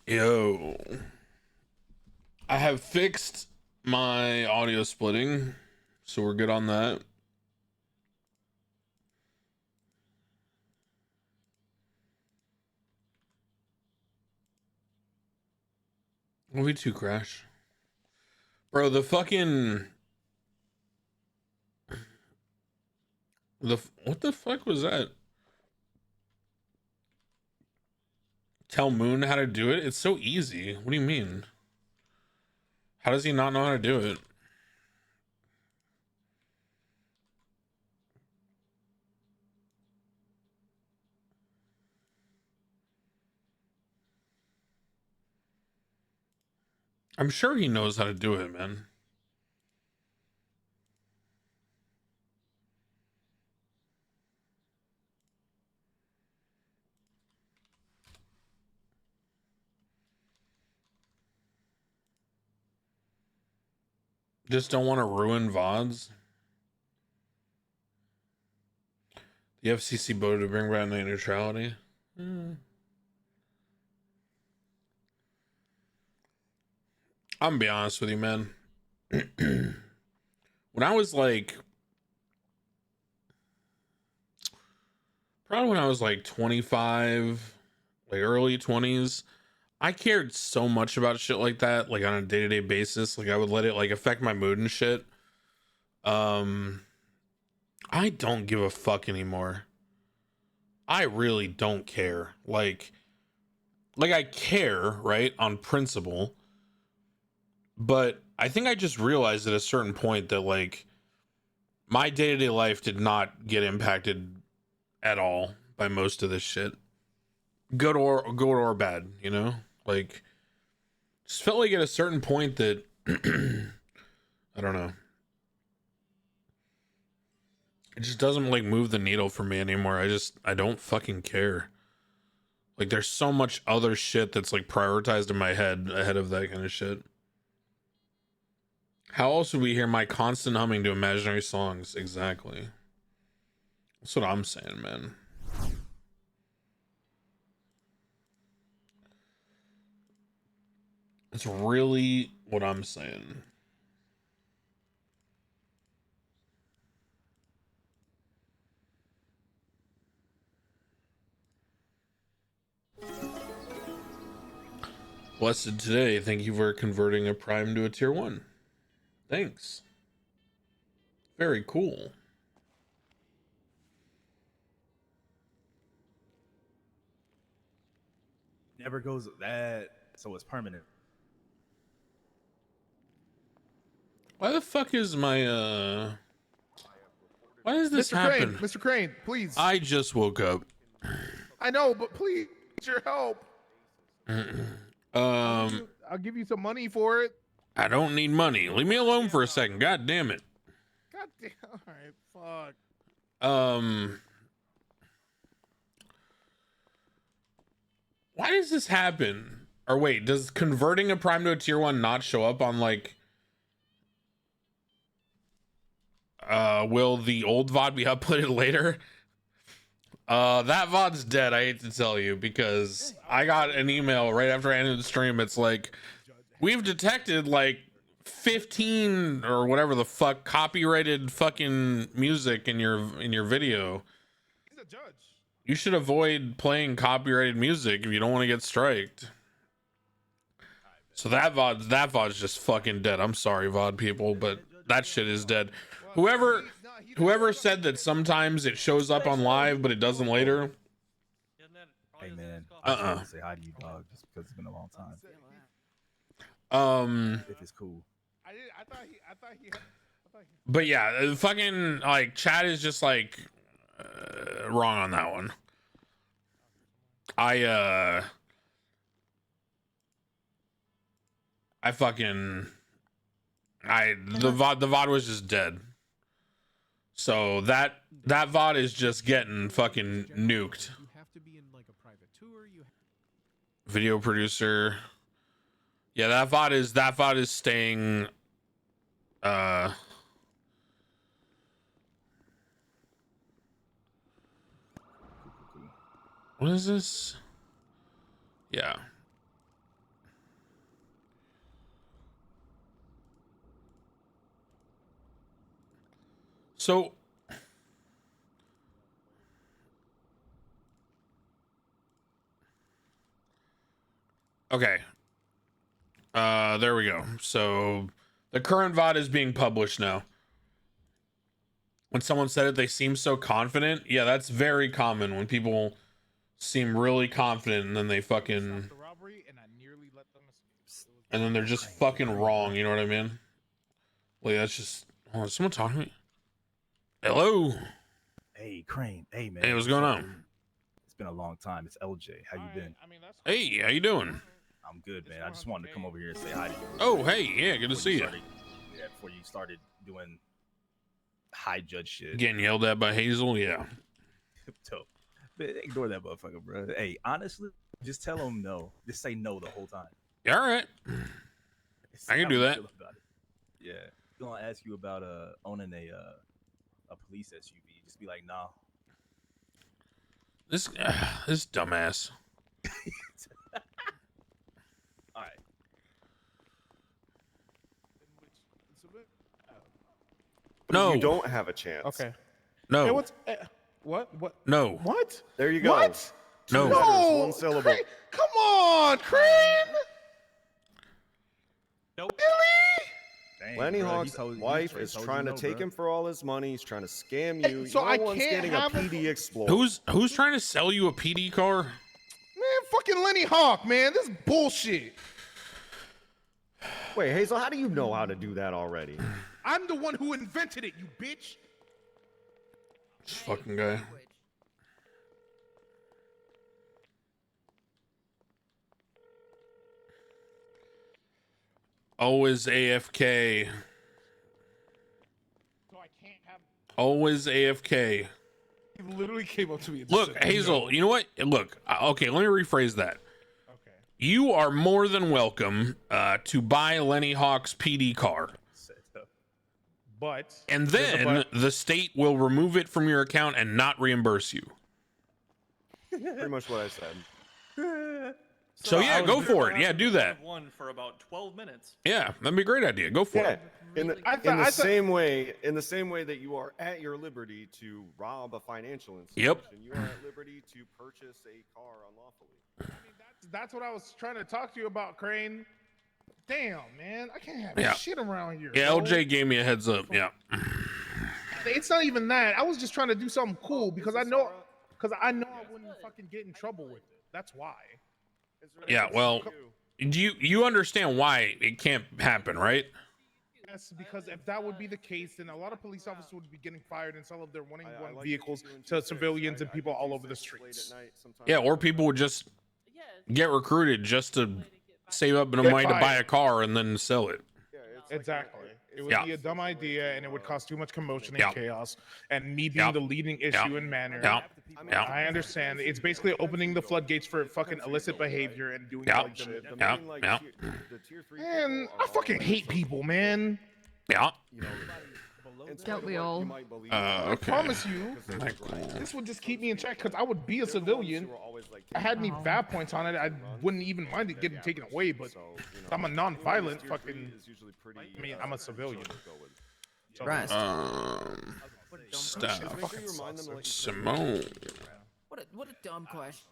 Yo, I have fixed my audio splitting, so we're good on that. V2 crash. Bro, what the fuck was that? Tell Moon how to do it? It's so easy. What do you mean? How does he not know how to do it? I'm sure he knows how to do it, man. Just don't want to ruin VODs. The FCC voted to bring back net neutrality. I'm gonna be honest with you, man. When I was like, probably when I was like 25, like early 20s, I cared so much about shit like that, like on a day-to-day basis. Like I would let it like affect my mood and shit. I don't give a fuck anymore. I really don't care. Like I care, right, on principle, but I think I just realized at a certain point that like my day-to-day life did not get impacted at all by most of this shit. Good or bad, you know? Like just felt like at a certain point that I don't know. It just doesn't like move the needle for me anymore. I don't fucking care. Like there's so much other shit that's like prioritized in my head ahead of that kind of shit. How else would we hear my constant humming to imaginary songs? Exactly. That's what I'm saying, man. That's really what I'm saying. Blessed today. Thank you for converting a prime to a tier 1. Thanks. Very cool. Never goes that, so it's permanent. Why the fuck is my why does this happen? Mr. Crane, please. I just woke up. I know, but please, your help. I'll give you some money for it. I don't need money. Leave me alone for a second. God damn it. God damn. All right, fuck. Why does this happen? Or wait, does converting a prime to a tier 1 not show up on like will the old VOD be uploaded later? That VOD's dead, I hate to tell you, because I got an email right after I ended the stream. It's like, we've detected like 15 or whatever the fuck copyrighted fucking music in your video. He's a judge. You should avoid playing copyrighted music if you don't want to get striked. So that VOD's just fucking dead. I'm sorry, VOD people, but that shit is dead. Whoever said that sometimes it shows up on live but it doesn't later. Hey man, I just want to say hi to you, dog, just because it's been a long time. If it's cool. I thought he. But yeah, fucking like chat is just like wrong on that one. I the VOD was just dead. So that VOD is just getting fucking nuked. You have to be in like a private tour. Video producer. Yeah, that VOD is staying what is this? Yeah. So okay. There we go. So the current VOD is being published now. When someone said it, they seem so confident. Yeah, that's very common when people seem really confident and then they fucking The robbery, and I nearly let them escape. and then they're just fucking wrong. You know what I mean? Like that's just. Hold on, is someone talking to me? Hello. Hey, Crane. Hey, man. Hey, what's going on? It's been a long time. It's LJ. How you been? I mean, that's Hey, how you doing? I'm good, man. I just wanted to come over here and say hi to you. Oh, hey, yeah, good to see you. Yeah, before you started doing high judge shit. Getting yelled at by Hazel, yeah. Dope. Man, ignore that motherfucker, bro. Hey, honestly, just tell him no. Just say no the whole time. Yeah, all right. I can do that. Yeah. He's gonna ask you about owning a police SUV. Just be like, nah. This dumbass. All right. No. You don't have a chance. okay. No. Hey, what's what? No. What? There you go. What? No. Two letters, No, one syllable. Crane, come on, Crane. Nope. Really? Dang, Lenny bro, he Hawk's told- he wife straight is told you trying to no, take bro. him for all his money. He's trying to scam Hey, you. so no I one's can't getting a have a- PD Explorer. Who's trying to sell you a PD car? Man, fucking Lenny Hawk, man. This is bullshit. Wait, Hazel, how do you know how to do that already? I'm the one who invented it, you bitch. This fucking guy. Always AFK. So I can't have. Always AFK. He literally came up to me. And Look, said, Hazel, no. you know what? Look, okay, let me rephrase that. Okay. You are more than welcome to buy Lenny Hawk's PD car. But And there's a then but. the state will remove it from your account and not reimburse you. Pretty much what I said. So yeah, go for it. Yeah, do that. One for about 12 minutes. Yeah, that'd be a great idea. Go for Yeah. it. In the, I in thought- the I thought- same way, that you are at your liberty to rob a financial institution, Yep. you are at liberty to purchase a car unlawfully. That's what I was trying to talk to you about, Crane. Damn, man, I can't have Yeah. shit around here. Yeah, bro. LJ gave me a heads up. Yeah. It's not even that. I was just trying to do something cool because I know I wouldn't fucking get in trouble with it. That's why. Yeah, well, do you understand why it can't happen, right? Yes, because if that would be the case, then a lot of police officers would be getting fired and some of their I one like vehicles that you do to 2-6. civilians and I people do all over the 2-6 late at streets. night sometimes. Yeah, or people would just get recruited just to save up enough Get money to buy fired. a car and then sell it. Yeah, it's like Exactly. It would Yeah. be a dumb idea and it would cause too much commotion and Yeah. chaos. And me being Yeah. the leading issue in manner. Yeah. Yeah. I understand. It's basically opening the floodgates for fucking illicit behavior and doing Yeah. like shit. The Yeah, main, like, yeah. the tier 3 Man, people are I fucking all, like, hate people, man. Yeah. you know, in spite Don't of we what all? you might believe, I Okay. promise you, because they're grinding. this would just keep me in check because I would be a They're the ones civilian. who are always, like, I had any Oh. VAP points on it, I wouldn't even mind it getting taken away, but So, you know, I'm a anyone non-violent who's tier 3 fucking- is usually pretty, I mean, I'm a civilian. chill to go with. so- Right. Stop. Make sure you remind them to let you Simone. What a dumb question.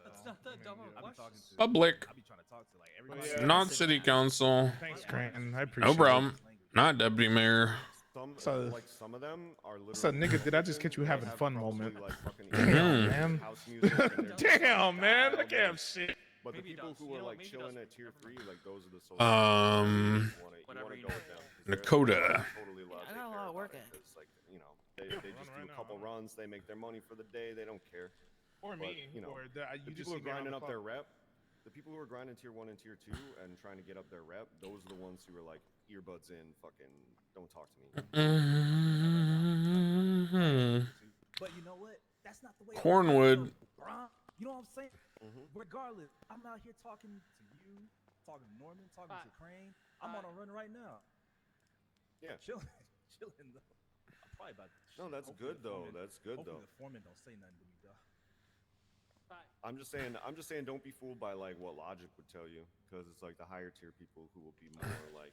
That's not that dumb of a question. Public. I be trying to talk to like everybody. Yeah. Not city council. Thanks, Crane. I appreciate No it. problem. Not deputy mayor. Some, So- like some of them are literally. So, nigga, did I just catch you they having have fun probably, moment? like, fucking Mhm. Man. house music and they're just, like, Damn, man. I dialed can't have in. shit. But the Maybe it people does. who You are know, like maybe it chilling does. at tier 3, like those are the social. Um, you wanna go with them. 'cause Nakota. they're totally allowed I to got a care lot of about work it, in. 'cause, like, you know, they just do right a now, couple runs, they make their money for the day, they don't care. Or But, me. you know, Or you The just people who see are me around grinding the up clock. their rep, the people who are grinding tier 1 and tier 2 and trying to get up their rep, those are the ones who are like earbuds in, fucking don't talk to me. Mhm. But you know what? That's not the way. Cornwood. Bro. You know what I'm saying? Mhm. Regardless, I'm out here talking to you, talking to Norman, talking to Crane. I'm on a run right now. Yeah. Chilling, chilling though. I'm probably about to No, that's hopefully good the though. foreman- That's good hopefully though. the foreman don't say nothing to me, though. I'm just saying, don't be fooled by like what logic would tell you, because it's like the higher tier people who will be more like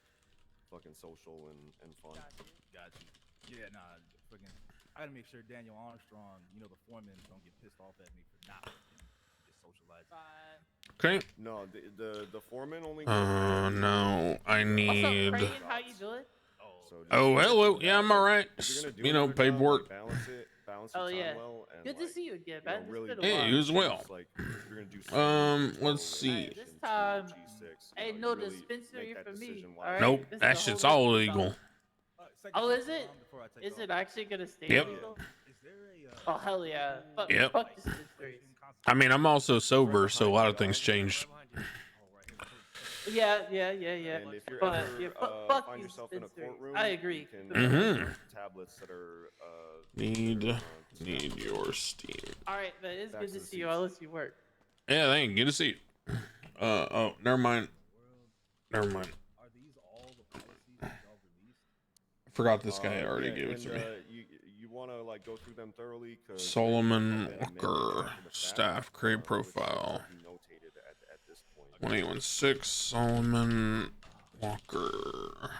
fucking social and fun. Got you. Yeah, nah, fucking. I gotta make sure Daniel Armstrong, the foreman, don't get pissed off at me for not working. Just socialize. Okay. No, the foreman only. No, I need. What's up, Crane? How you doing? So just Oh, make hello. sure Yeah, I'm that, all right. if you're gonna do You know, another job, paperwork. like, balance your Oh time yeah. well, and, Good to see you again, man. really It's been a Hey, while. you as well. Like, if you're gonna do Let's see. This time, G6, ain't no dispensary for me. All right? Nope, This is that a shit's whole all different illegal. side. Oh, is it? Is it actually gonna stay Yep. illegal? Oh hell yeah! Fuck, Yep. fuck dispensaries. I mean, I'm also sober, so a lot of things changed. Yeah. And if you're But ever yeah, fuck find these yourself in a dispensaries. courtroom, I agree. You can Mhm. tablets that are Need your Steam. All right, man. It's Back good to to the see you. seats. I'll let you work. Yeah, thank you. Good to see you. Oh, never mind. Never mind. Are these all the policies that y'all released? Forgot this guy already yeah, gave it and, to me. You want to like go through them thoroughly. Solomon Walker, staff, create profile. 1816, Solomon Walker.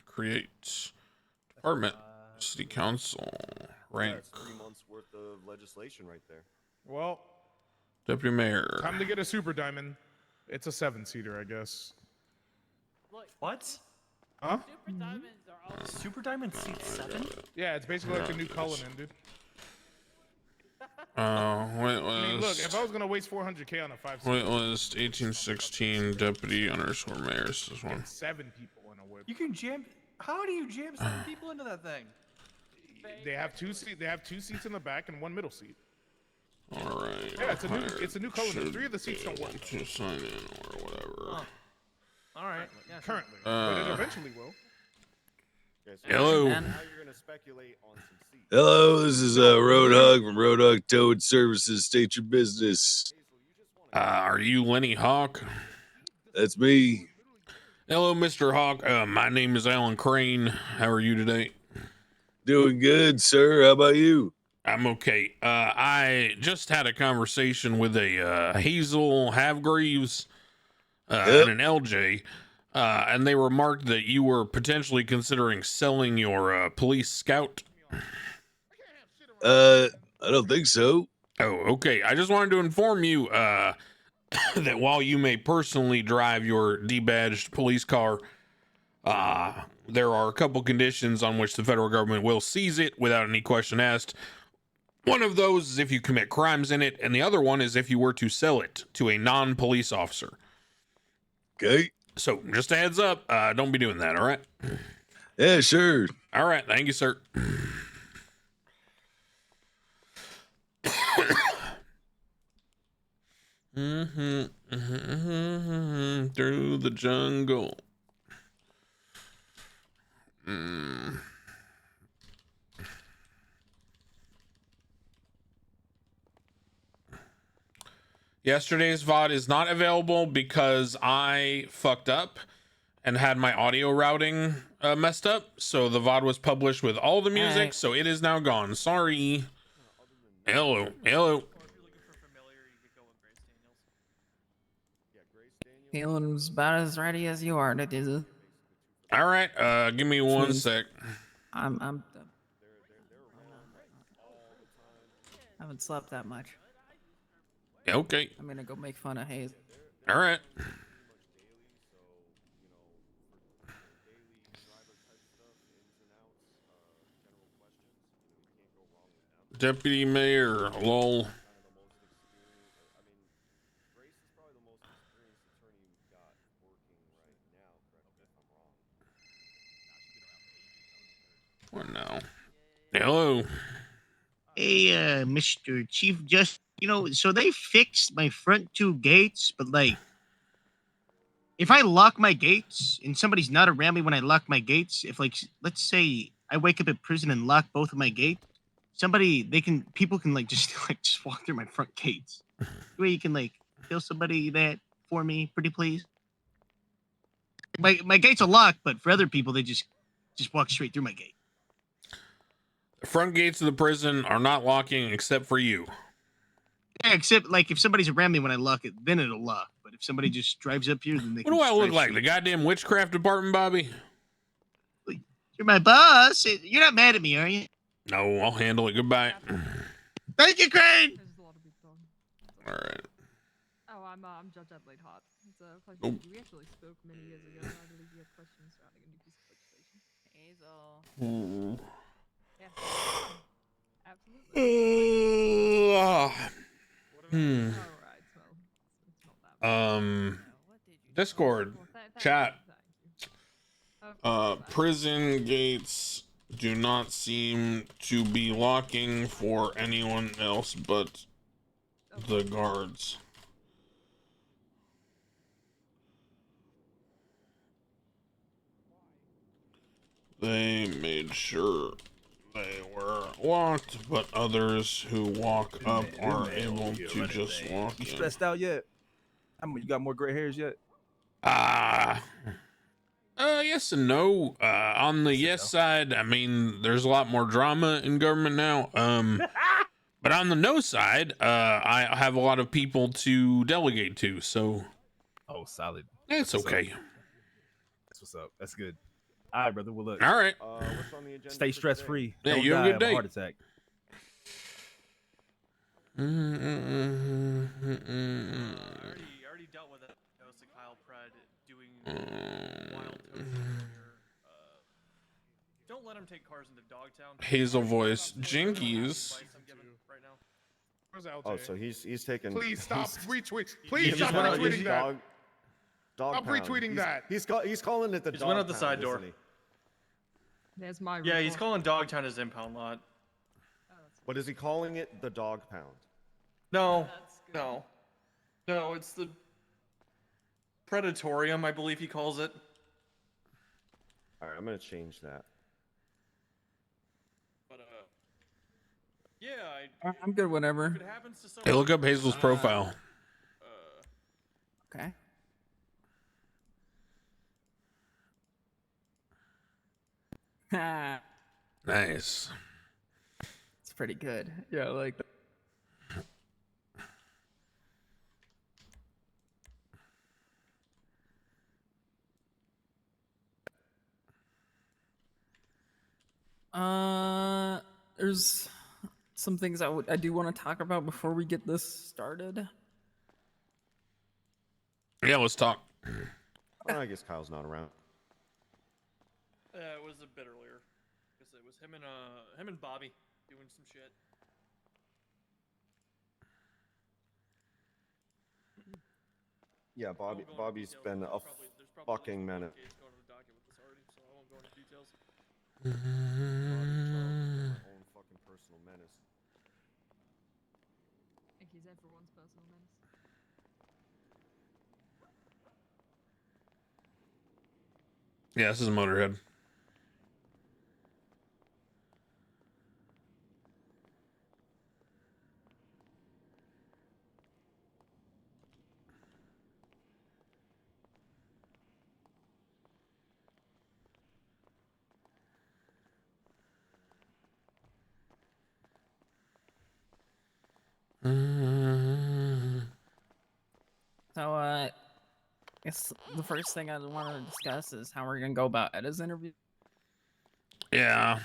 Create. Department. City Council. Rank. That's 3 months worth of legislation right there. Well, Deputy Mayor. time to get a super diamond. It's a 7-seater, I guess. What? Huh? Super diamonds are all. Super Diamond Seat 7? Yeah, it's basically like the new Cullinan, dude. Wait, I mean, look, if I was gonna waste 400K on a 5-seater, Wait list 1816 deputy underscore mayor. This is one. 7 people in a whip. You can jam. How do you jam 7 people into that thing? They have 2 seats. They have 2 seats in the back and 1 middle seat. All right. Yeah, it's a new Cullinan. 3 of the seats don't work To sign in or whatever. All right. Yeah, sure. currently, but it eventually will. Okay, so Hello. now you're gonna speculate on some seats. Hello, this is Roadhog from Roadhog Towing Services. State your business. Are you Lenny Hawk? That's me. Hello, Mr. Hawk. My name is Alan Crane. How are you today? Doing good, sir. How about you? I'm okay. I just had a conversation with a Hazel Havgreaves and an LJ, and they remarked that you were potentially considering selling your police scout. I don't think so. Oh, okay. I just wanted to inform you that while you may personally drive your debadged police car, there are a couple conditions on which the federal government will seize it without any question asked. One of those is if you commit crimes in it, and the other one is if you were to sell it to a non-police officer. Okay. So, just a heads up, don't be doing that, all right? Yeah, sure. All right, thank you, sir. Through the jungle. Yesterday's VOD is not available because I fucked up and had my audio routing messed up. So the VOD was published with all the music, Alright. so it is now gone. Sorry. Hello. Hello. Or if you're looking for familiar, you could go with Grace Daniels. Feeling about as ready as you are, that is. All right. Give me one Please. sec. I'm I haven't slept that much. Okay. I'm gonna go make fun of Hayes. All right. Deputy Mayor, lol. What now? Hello. Hey, Mr. Chief Justice, so they fixed my front 2 gates, but like, if I lock my gates and somebody's not around me when I lock my gates, if like, let's say I wake up at prison and lock both of my gates, people can like just walk through my front gates. The way you can like kill somebody that for me, pretty please. My gates are locked, but for other people, they just walk straight through my gate. The front gates of the prison are not locking except for you. Yeah, except like if somebody's around me when I lock it, then it'll lock. But if somebody just drives up here, then they What do I look like? The goddamn witchcraft department, Bobby? You're my boss. You're not mad at me, are you? No, I'll handle it. Goodbye. Thank you, Crane. There's a lot of big dog. All right. Oh, I'm Judge Adelaide Hart. It's a pleasure. Nope. We actually spoke many years ago. I believe you had questions surrounding a new piece of legislation. Hazel. Yeah. Absolutely. Hmm. Alright, so it's not that bad. Discord Well, chat. thank you. Of course, Prison gates do not seem to be locking for anyone else but the guards. They made sure they were locked, but others who walk up are able to just walk You in. stressed out yet? You got more gray hairs yet? Yes and no. On the yes side, I mean, there's a lot more drama in government now. But on the no side, I have a lot of people to delegate to, so. Oh, solid. It's okay. That's what's up. That's good. All right, brother. Well, look. All right. What's on the agenda? Stay stress free. Yeah, Don't you have die a good of day. heart attack. I already dealt with it. Ghost of Kyle Pred doing wild toasting earlier. Don't let him take cars into Dogtown. Hazel voice. Jinkies. Right now. Where's LJ? Oh, so he's taking. Please stop retweet. He's Please stop retweeting that. Dog Stop pound. retweeting that. He's calling it the. He's dog went out the pound, side door. isn't he? There's my Yeah, he's report. calling Dogtown his impound lot. What is he calling it? The dog pound. No, no, it's the Predatorium, I believe he calls it. All right, I'm gonna change that. But yeah, I'm good whenever. if it happens to someone, Hey, look up Hazel's profile. Okay. Nice. It's pretty good. Yeah, I like that. There's some things I do want to talk about before we get this started. Yeah, let's talk. I guess Kyle's not around. it was a bit earlier, because it was him and Bobby doing some shit. Yeah, Bobby's been a fucking menace. Own fucking personal menace. I think he's everyone's personal menace. Yeah, this is Motorhead. So, I guess the first thing I want to discuss is how we're gonna go about Edda's interview. Yeah.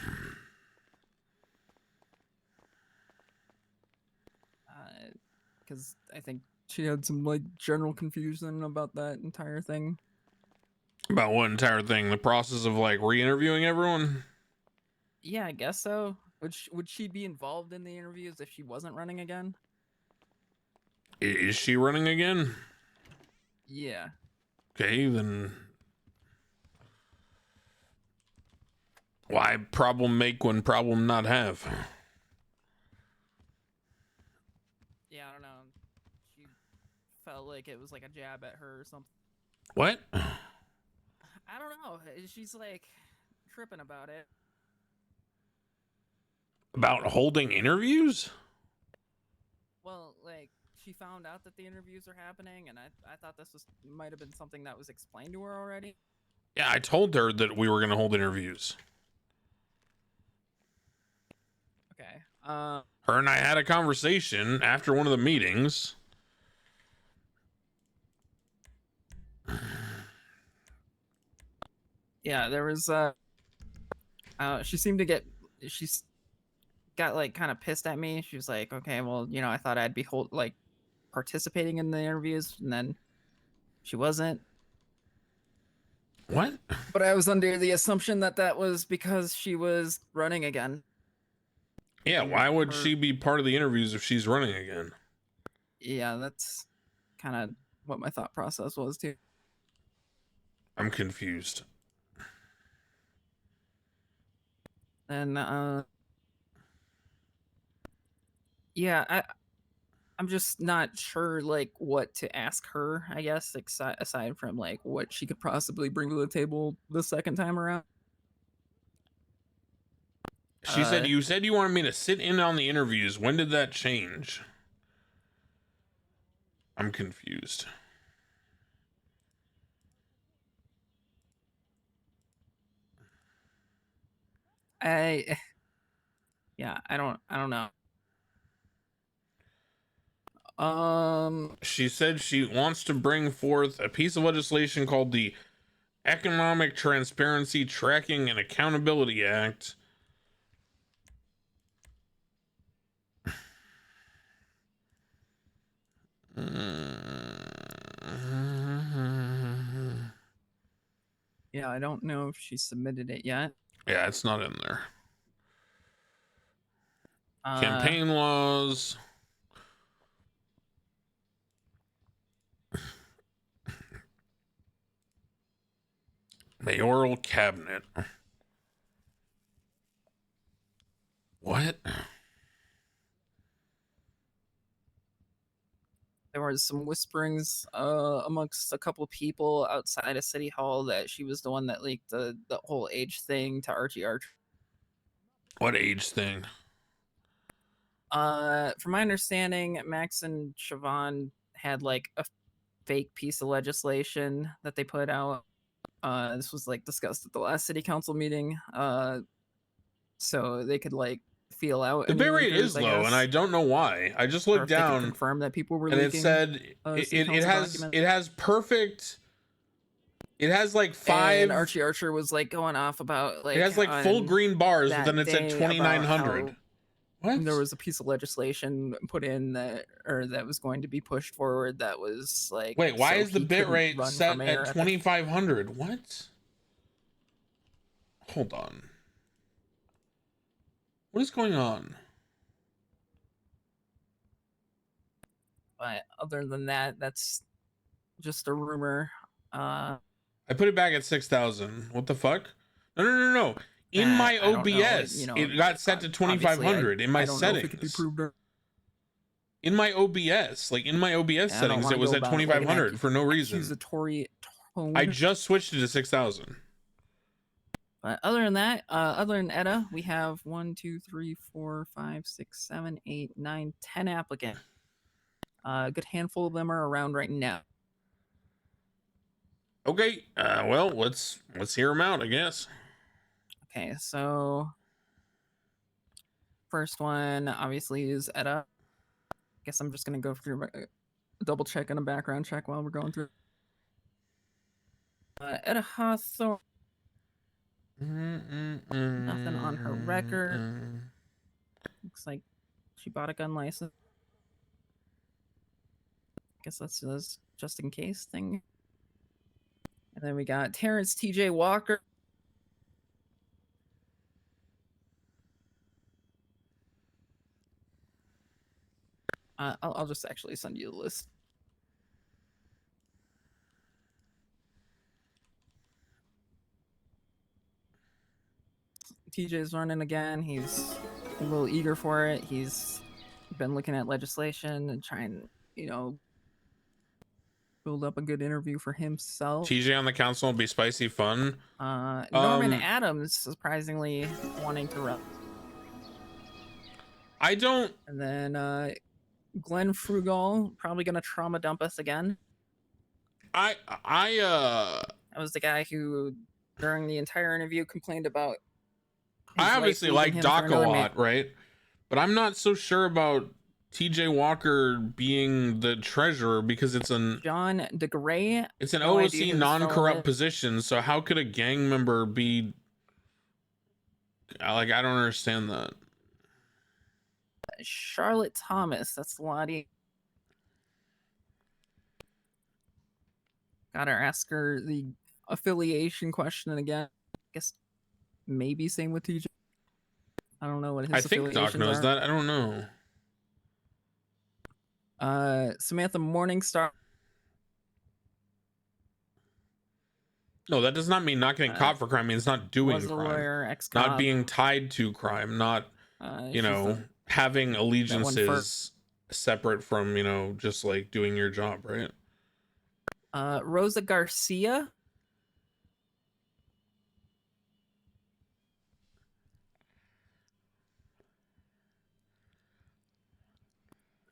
Because I think she had some like general confusion about that entire thing. About what entire thing? The process of like re-interviewing everyone? Yeah, I guess so. Would she be involved in the interviews if she wasn't running again? Is she running again? Yeah. Okay, then why problem make when problem not have? Yeah, I don't know. She felt like it was like a jab at her or something. What? I don't know. She's like tripping about it. About holding interviews? Well, like she found out that the interviews are happening, and I thought this might have been something that was explained to her already. Yeah, I told her that we were going to hold interviews. Okay. Her and I had a conversation after one of the meetings. Yeah, there was she seemed to get she's got like kind of pissed at me. She was like, okay, well, you know, I thought I'd be participating in the interviews, and then she wasn't. What? But I was under the assumption that that was because she was running again. Yeah, why would she be part of the interviews if she's running again? Yeah, that's kind of what my thought process was too. I'm confused. And yeah, I'm just not sure like what to ask her, I guess, aside from like what she could possibly bring to the table the second time around. She said you wanted me to sit in on the interviews. When did that change? I'm confused. I don't know. She said she wants to bring forth a piece of legislation called the Economic Transparency Tracking and Accountability Act. Yeah, I don't know if she submitted it yet. Yeah, it's not in there. Campaign laws. Mayoral cabinet. What? There was some whisperings amongst a couple people outside of City Hall that she was the one that leaked the whole age thing to Archie Archer. What age thing? From my understanding, Max and Siobhan had like a fake piece of legislation that they put out. This was like discussed at the last city council meeting. So they could like feel out. The bit rate is low, and I don't know why. I just looked down, confirm that people were and it said it has perfect. It has like 5. And Archie Archer was like going off about like it has like full green bars, but then it said 2,900. What? There was a piece of legislation put in that was going to be pushed forward that was like. Wait, why so is the he bit couldn't rate run set for mayor at the 2,500? What? Hold on. What is going on? But other than that, that's just a rumor. I put it back at 6,000. What the fuck? No. In my OBS, it got set to 2,500 in my settings. In my OBS, settings, it was at 2,500 for no reason. Accusatory tone. I just switched it to 6,000. But other than that, other than Etta, we have 1, 2, 3, 4, 5, 6, 7, 8, 9, 10 applicants. A good handful of them are around right now. Okay, well, let's hear them out, I guess. Okay, so first one obviously is Etta. Guess I'm just gonna go through a double check and a background check while we're going through. Etta Hawthorne. Nothing on her record. Looks like she bought a gun license. Guess that's this just in case thing. And then we got Terrence TJ Walker. I'll just actually send you the list. TJ's running again. He's a little eager for it. He's been looking at legislation and trying, build up a good interview for himself. TJ on the council will be spicy fun. Norman Adams, surprisingly, wanting to run. I don't. And then Glenn Frugal probably gonna trauma dump us again. That was the guy who, during the entire interview, complained about. I obviously like Doc a lot, right? But I'm not so sure about TJ Walker being the treasurer because it's an John DeGray. It's an OOC non-corrupt position, so how could a gang member be Like, I don't understand that. Charlotte Thomas. That's Lottie. Gotta ask her the affiliation question again. I guess maybe same with TJ. I don't know what his I think Doc affiliations knows are. that. I don't know. Samantha Morningstar. No, that does not mean not getting caught for crime. It means not doing Was a crime. lawyer, ex-cop. Not being tied to crime. Not, you know, having allegiances separate from, you know, just like doing your job, right? Rosa Garcia.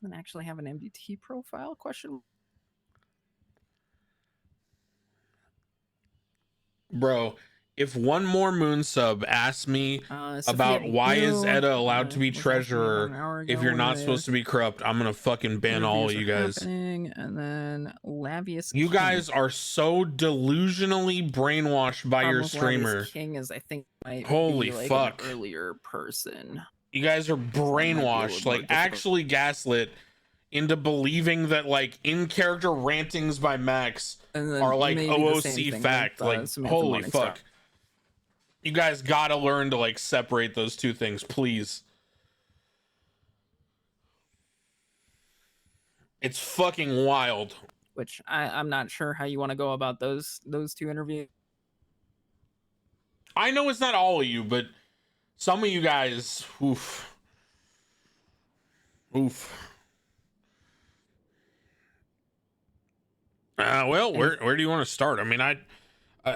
Doesn't actually have an MDT profile question. Bro, if one more moon sub asks me about why is Edda allowed to be treasurer if you're not supposed to be corrupt, I'm gonna fucking ban all of you guys. And then Lavius You guys are so delusionally brainwashed by your streamer. King is, I think, might Holy be like fuck. an earlier person. You guys are brainwashed, like actually gaslit into believing that like in character rantings by Max are like OOC fact. Like holy fuck. You guys gotta learn to like separate those two things, please. It's fucking wild. Which I'm not sure how you want to go about those two interviews. I know it's not all of you, but some of you guys, oof. Well, where do you want to start? I mean,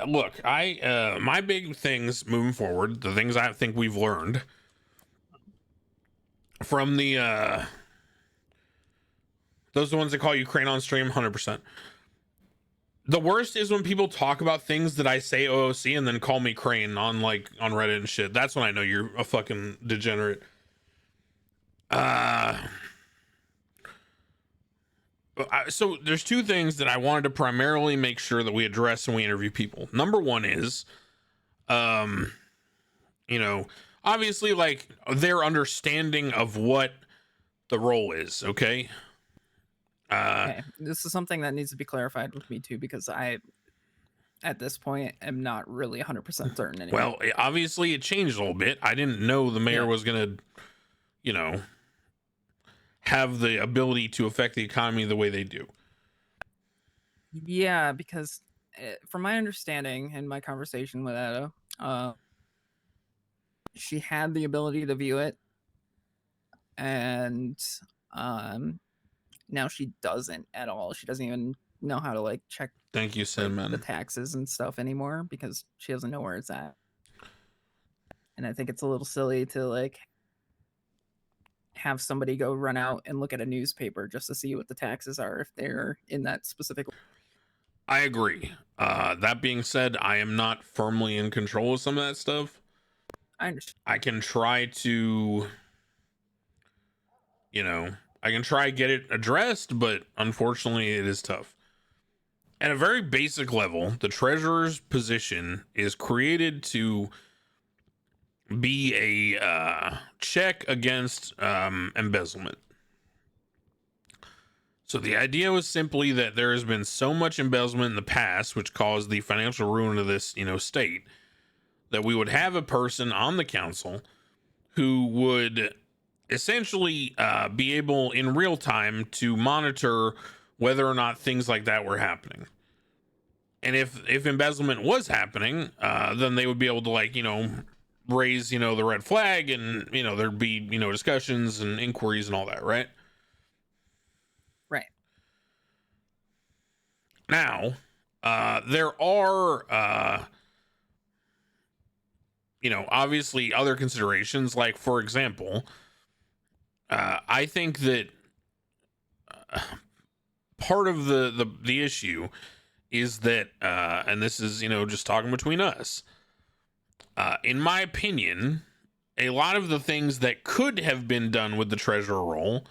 look, my big things moving forward, the things I think we've learned from the those are the ones that call you Crane on stream, 100%. The worst is when people talk about things that I say OOC and then call me Crane on Reddit and shit. That's when I know you're a fucking degenerate. So there's two things that I wanted to primarily make sure that we address when we interview people. Number one is, you know, obviously like their understanding of what the role is. Okay. Okay. This is something that needs to be clarified with me too, because I, at this point, am not really 100% certain anymore. Well, obviously it changed a little bit. I didn't know the mayor was going to, you know, have the ability to affect the economy the way they do. Yeah, because from my understanding and my conversation with Ada, she had the ability to view it, and now she doesn't at all. She doesn't even know how to like check. Thank you, Cinnamon. The taxes and stuff anymore because she doesn't know where it's at. And I think it's a little silly to like have somebody go run out and look at a newspaper just to see what the taxes are if they're in that specific. I agree. That being said, I am not firmly in control of some of that stuff. I understand. I can try to, you know, I can try get it addressed, but unfortunately it is tough. At a very basic level, the treasurer's position is created to be a check against embezzlement. So the idea was simply that there has been so much embezzlement in the past, which caused the financial ruin of this, you know, state, that we would have a person on the council who would essentially be able in real time to monitor whether or not things like that were happening. And if embezzlement was happening, then they would be able to like, you know, raise, you know, the red flag and, you know, there'd be, you know, discussions and inquiries and all that, right? Right. Now, there are, you know, obviously other considerations, like, for example, I think that part of the issue is that, and this is, you know, just talking between us, in my opinion, a lot of the things that could have been done with the treasurer role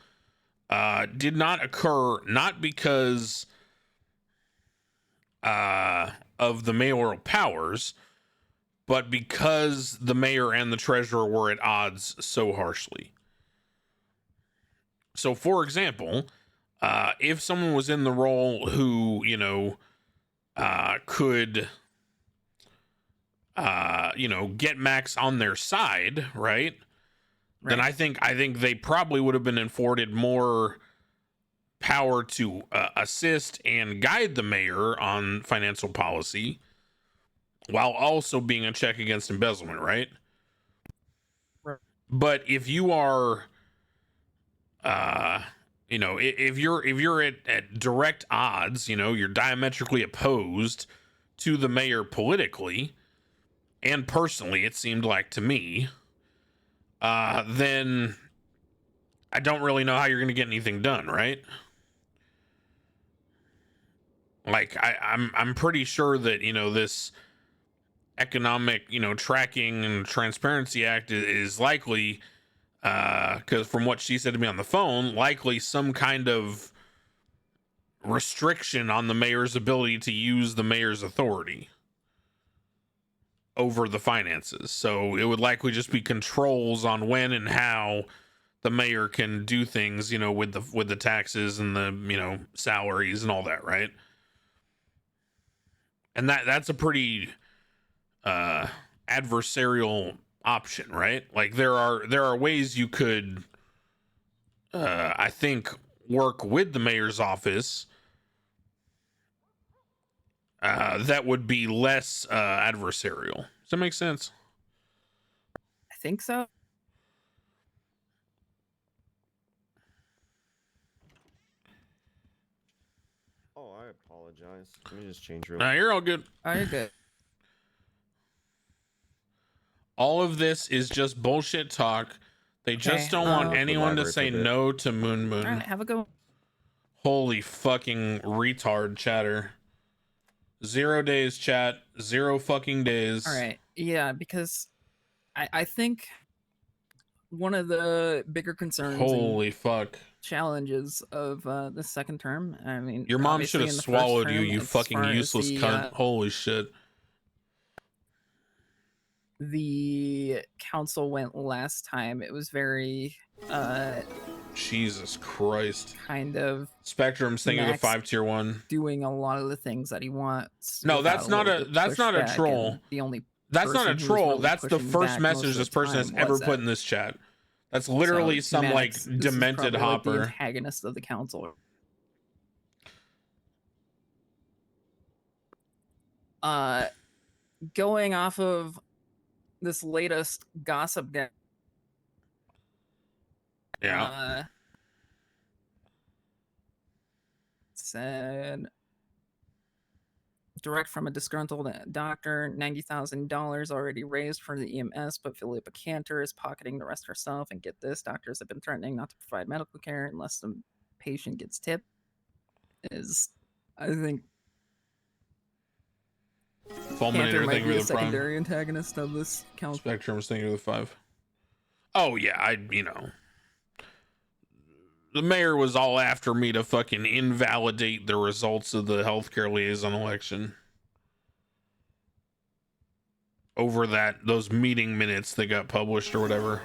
did not occur, not because of the mayoral powers, but because the mayor and the treasurer were at odds so harshly. So, for example, if someone was in the role who, you know, could, you know, get Max on their side, right? Then I think they probably would have been afforded more power to assist and guide the mayor on financial policy, while also being a check against embezzlement, right? But if you are, you know, if you're at direct odds, you know, you're diametrically opposed to the mayor politically and personally, it seemed like to me, then I don't really know how you're going to get anything done, right? Like I'm pretty sure that, you know, this economic, you know, tracking and transparency act is likely, because from what she said to me on the phone, likely some kind of restriction on the mayor's ability to use the mayor's authority over the finances. So it would likely just be controls on when and how the mayor can do things, you know, with the taxes and the, you know, salaries and all that, right? And that's a pretty adversarial option, right? Like there are ways you could, I think, work with the mayor's office that would be less adversarial. Does that make sense? I think so. Oh, I apologize. Let me just change real No, you're all good. Oh, you're good. All of this is just bullshit talk. They just don't want anyone to say no to Moon Moon. All right, have a good one. Holy fucking retard chatter. 0 days, chat. 0 fucking days. All right. Yeah, because I think one of the bigger concerns, holy fuck, challenges of the second term. I mean, your mom should have swallowed you, you fucking useless cunt. Holy shit. The council went last time. It was very Jesus Christ. Kind of Spectrum's thinking of the 5 tier 1. Doing a lot of the things that he wants. No, that's not a troll. The only That's not a troll. That's the first message this person has ever put in this chat. That's literally some like demented hopper. Like the antagonist of the council. Going off of this latest gossip day. Yeah. Said direct from a disgruntled doctor, $90,000 already raised for the EMS, but Philippa Cantor is pocketing the rest herself. And get this, doctors have been threatening not to provide medical care unless the patient gets tipped. Is, I think, Fulminator thinking of the secondary antagonist of this council. Spectrum's thinking of the 5. Oh yeah, you know. The mayor was all after me to fucking invalidate the results of the healthcare liaison election. Over those meeting minutes that got published or whatever.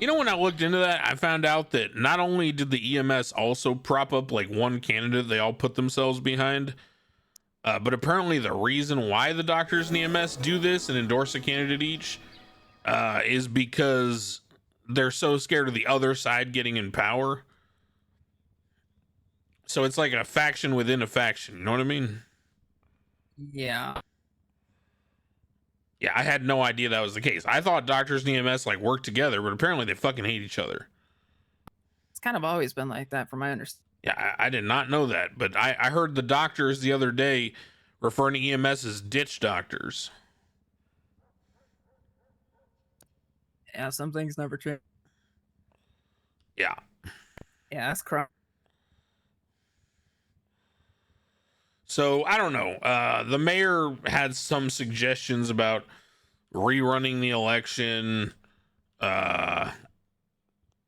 You know, when I looked into that, I found out that not only did the EMS also prop up like one candidate they all put themselves behind, but apparently the reason why the doctors and EMS do this and endorse a candidate each is because they're so scared of the other side getting in power. So it's like a faction within a faction. You know what I mean? Yeah. Yeah, I had no idea that was the case. I thought doctors and EMS like work together, but apparently they fucking hate each other. It's kind of always been like that from my understanding. Yeah, I did not know that, but I heard the doctors the other day referring to EMS as ditch doctors. Yeah, some things never change. Yeah. Yeah, that's crap. So I don't know. The mayor had some suggestions about rerunning the election.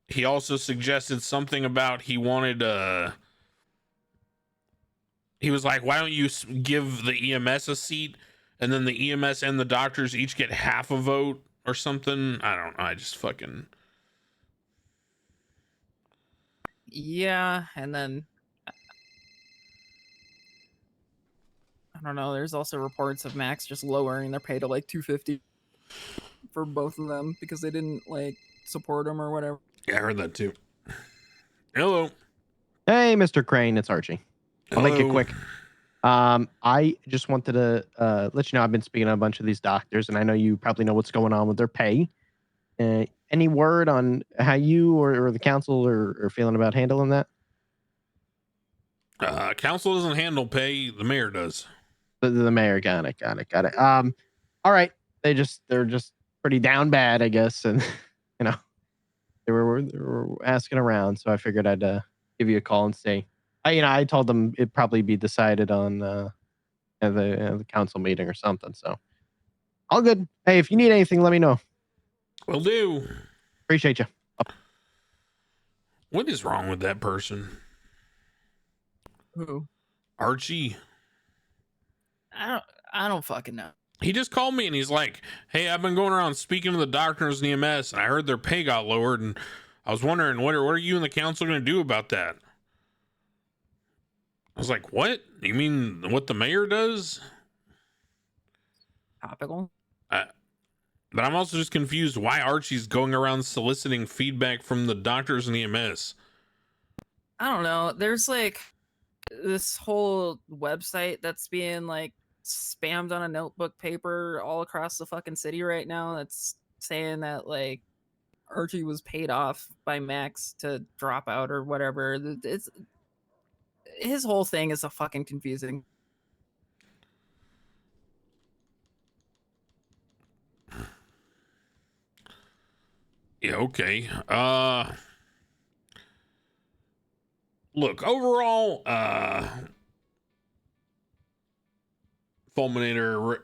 He also suggested something about he wanted he was like, why don't you give the EMS a seat and then the EMS and the doctors each get half a vote or something. I don't know. I just fucking. Yeah, and then I don't know. There's also reports of Max just lowering their pay to like $250 for both of them because they didn't like support him or whatever. Yeah, I heard that too. Hello. Hey, Mr. Crane, it's Archie. I'll make it Hello. quick. I just wanted to let you know I've been speaking to a bunch of these doctors, and I know you probably know what's going on with their pay. Any word on how you or the council are feeling about handling that? Council doesn't handle pay. The mayor does. The mayor, got it. All right. They're just pretty down bad, I guess, and you know they were asking around, so I figured I'd give you a call and say, I told them it'd probably be decided on the council meeting or something. So all good. Hey, if you need anything, let me know. Will do. Appreciate you. What is wrong with that person? Who? Archie. I don't fucking know. He just called me and he's like, "Hey, I've been going around speaking to the doctors and EMS, and I heard their pay got lowered, and I was wondering what are you and the council going to do about that?" I was like, "What? You mean what the mayor does?" Topical. But I'm also just confused why Archie's going around soliciting feedback from the doctors and EMS. I don't know. There's like this whole website that's being like spammed on a notebook paper all across the fucking city right now that's saying that like Archie was paid off by Max to drop out or whatever. It's his whole thing is a fucking confusing. Yeah, okay. Look, overall, Fulminator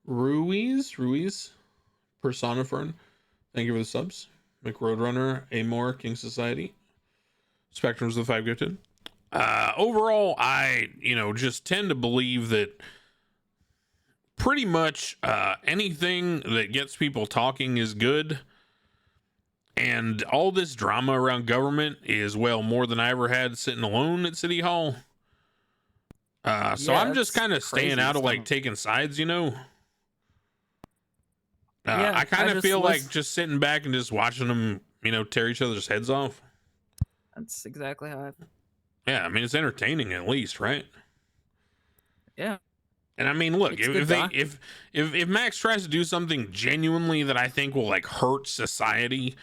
Ruiz, Persona Fern, thank you for the subs. McRoadrunner, Amor, King Society, Spectrums of the 5 Gifted. Overall, I, just tend to believe that pretty much anything that gets people talking is good. And all this drama around government is, well, more than I ever had sitting alone at City Hall. So I'm just kind of staying out of like taking sides, I kind of feel like just sitting back and just watching them, tear each other's heads off. That's exactly how I feel. Yeah, I mean, it's entertaining at least, right? Yeah. And I mean, look, if Max tries to do something genuinely that I think will like hurt society,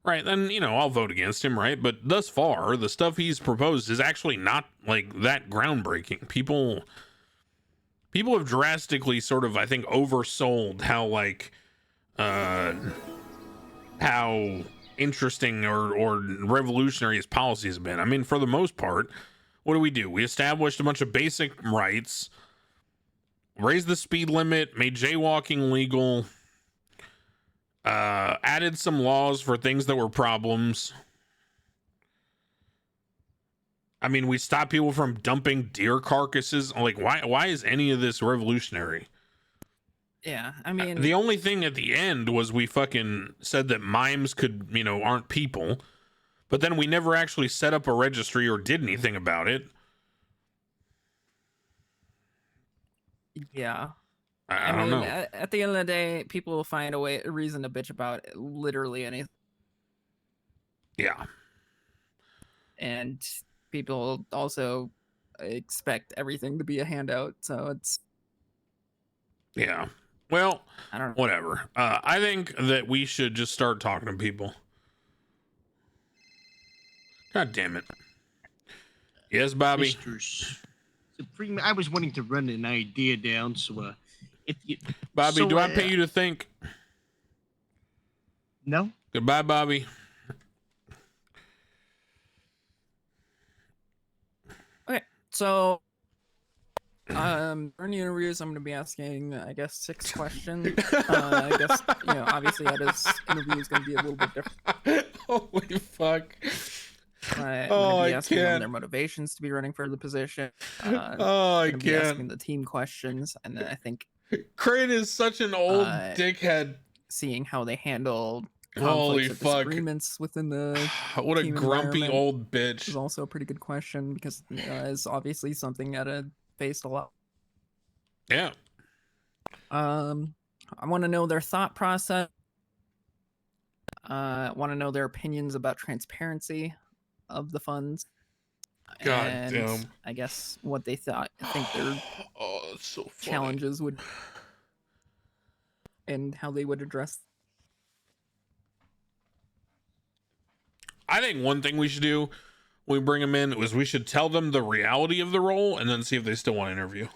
right, then, I'll vote against him, right? But thus far, the stuff he's proposed is actually not like that groundbreaking. People have drastically sort of, I think, oversold how like how interesting or revolutionary his policies have been. I mean, for the most part, what do? We established a bunch of basic rights, raised the speed limit, made jaywalking legal, added some laws for things that were problems. I mean, we stopped people from dumping deer carcasses. Like, why is any of this revolutionary? Yeah, I mean, the only thing at the end was we fucking said that mimes could, aren't people, but then we never actually set up a registry or did anything about it. Yeah. I don't know. At the end of the day, people will find a reason to bitch about literally anything. Yeah. And people also expect everything to be a handout, so it's. Yeah. Well, I don't know. Whatever. I think that we should just start talking to people. God damn it. Yes, Bobby. Mr. Supreme, I was wanting to run an idea down, so if you Bobby, do I pay you to think? No. Goodbye, Bobby. Okay, so during the interviews, I'm going to be asking, I guess, 6 questions. I guess, obviously, this interview is going to be a little bit different. Holy fuck. I'm Oh, gonna be I asking them can't. their motivations to be running for the position. Oh, I gonna be asking can't. the team questions, and then I think Crane is such an old Uh, dickhead. seeing how they handle Holy conflicts or fuck. disagreements within the What a team grumpy environment old bitch. is also a pretty good question because it's obviously something that I faced a lot. Yeah. I want to know their thought process. I want to know their opinions about transparency of the funds. God and damn. I guess what they think their Oh, it's so funny. challenges would and how they would address. I think one thing we should do when we bring them in is we should tell them the reality of the role and then see if they still want to interview.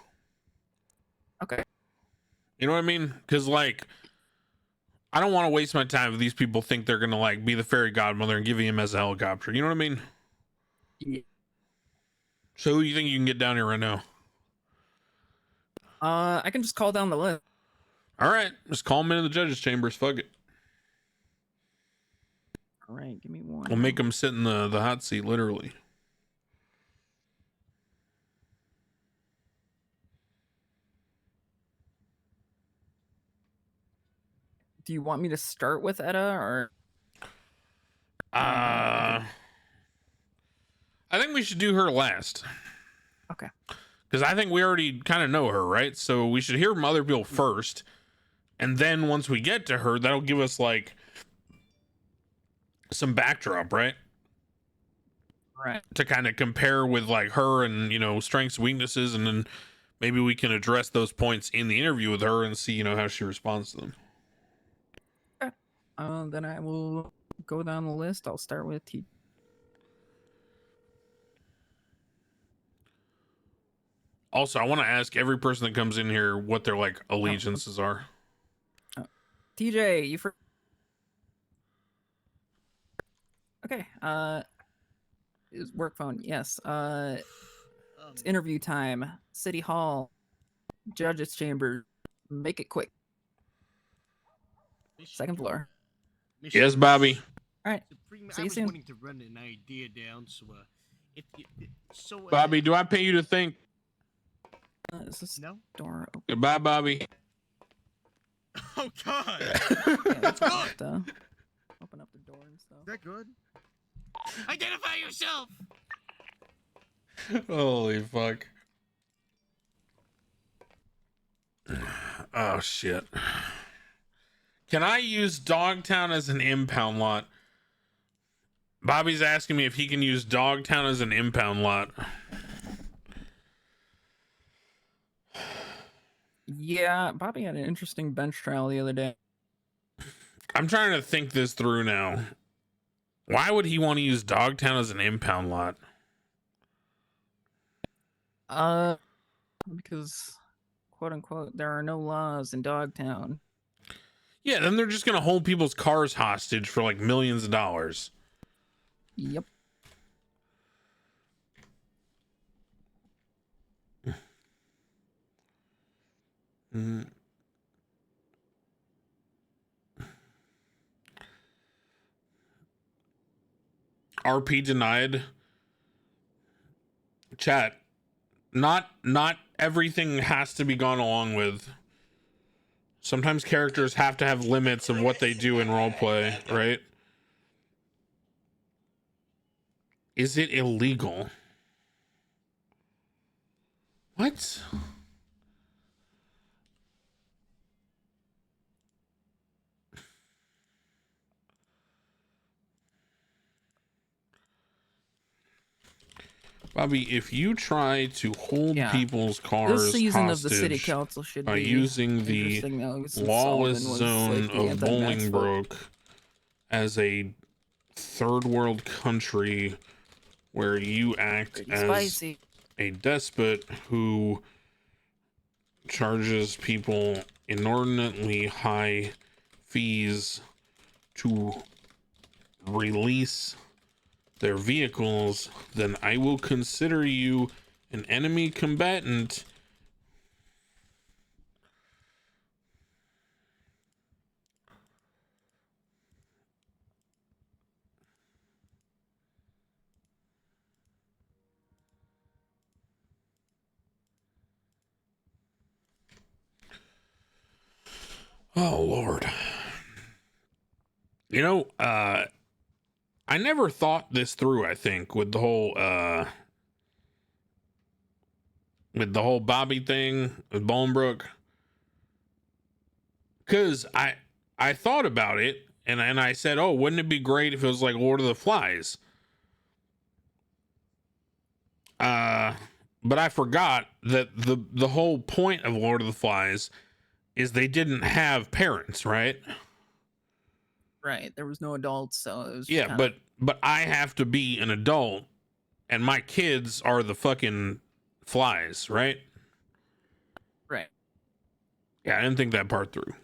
Okay. You know what I mean? Because, like, I don't want to waste my time if these people think they're going to, like, be the fairy godmother and give him as a helicopter. You know what I mean? Yeah. So who do you think you can get down here right now? I can just call down the list. All right. Just call them into the judges' chambers. Fuck it. All right. Give me one. We'll make them sit in the hot seat, literally. Do you want me to start with Etta or? I think we should do her last. Okay. Because I think we already kind of know her, right? So we should hear from other people first. And then once we get to her, that'll give us, like, some backdrop, right? Right. To kind of compare with, like, her and, you know, strengths, weaknesses. And then maybe we can address those points in the interview with her and see, you know, how she responds to them. Okay. Then I will go down the list. I'll start with T. Also, I want to ask every person that comes in here what their, like, allegiances are. TJ, you for. Okay. Is work phone? Yes. It's interview time. City Hall. Judges' chamber. Make it quick. Second floor. Yes, Bobby. All right. Supreme, See I you was soon. wanting to run an idea down, so Bobby, do I pay you to think? Is this no door open? Goodbye, Bobby. Oh God! Let's open up the door and stuff. Is that good? Identify yourself. Holy fuck. Oh shit. Can I use Dogtown as an impound lot? Bobby's asking me if he can use Dogtown as an impound lot. Yeah, Bobby had an interesting bench trial the other day. I'm trying to think this through now. Why would he want to use Dogtown as an impound lot? Because quote unquote there are no laws in Dogtown. Yeah, then they're just gonna hold people's cars hostage for like millions of dollars. Yep. Mm. RP denied. Chat. Not everything has to be gone along with. Sometimes characters have to have limits of what they do in roleplay, right? Is it illegal? What? Bobby, if you try to hold people's cars This season hostage of the city council should by be using the interesting, though, since lawless Sullivan was, zone like, the of anti-vax vote. Bolingbroke as a third world country where you act Pretty as spicy. a despot who charges people inordinately high fees to release their vehicles, then I will consider you an enemy combatant. Oh Lord. You know, I never thought this through, I think, with the whole Bobby thing with Bolingbrook. Cause I thought about it and I said, oh, wouldn't it be great if it was like Lord of the Flies? But I forgot that the whole point of Lord of the Flies is they didn't have parents, right? Right. There was no adults, so it was just Yeah, kinda... but I have to be an adult and my kids are the fucking flies, right? Right. Yeah, I didn't think that part through.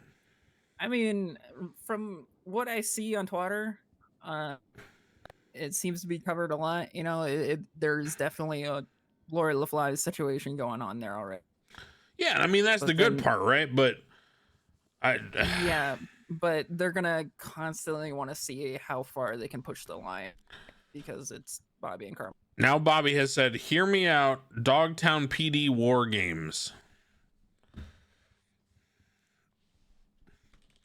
I mean, from what I see on Twitter, it seems to be covered a lot. You know, there's definitely a Lord of the Flies situation going on there already. Yeah, I mean that's But the good part, right? But yeah, but they're gonna constantly want to see how far they can push the line because it's Bobby and Carmen. Now Bobby has said, "Hear me out, Dogtown PD War Games."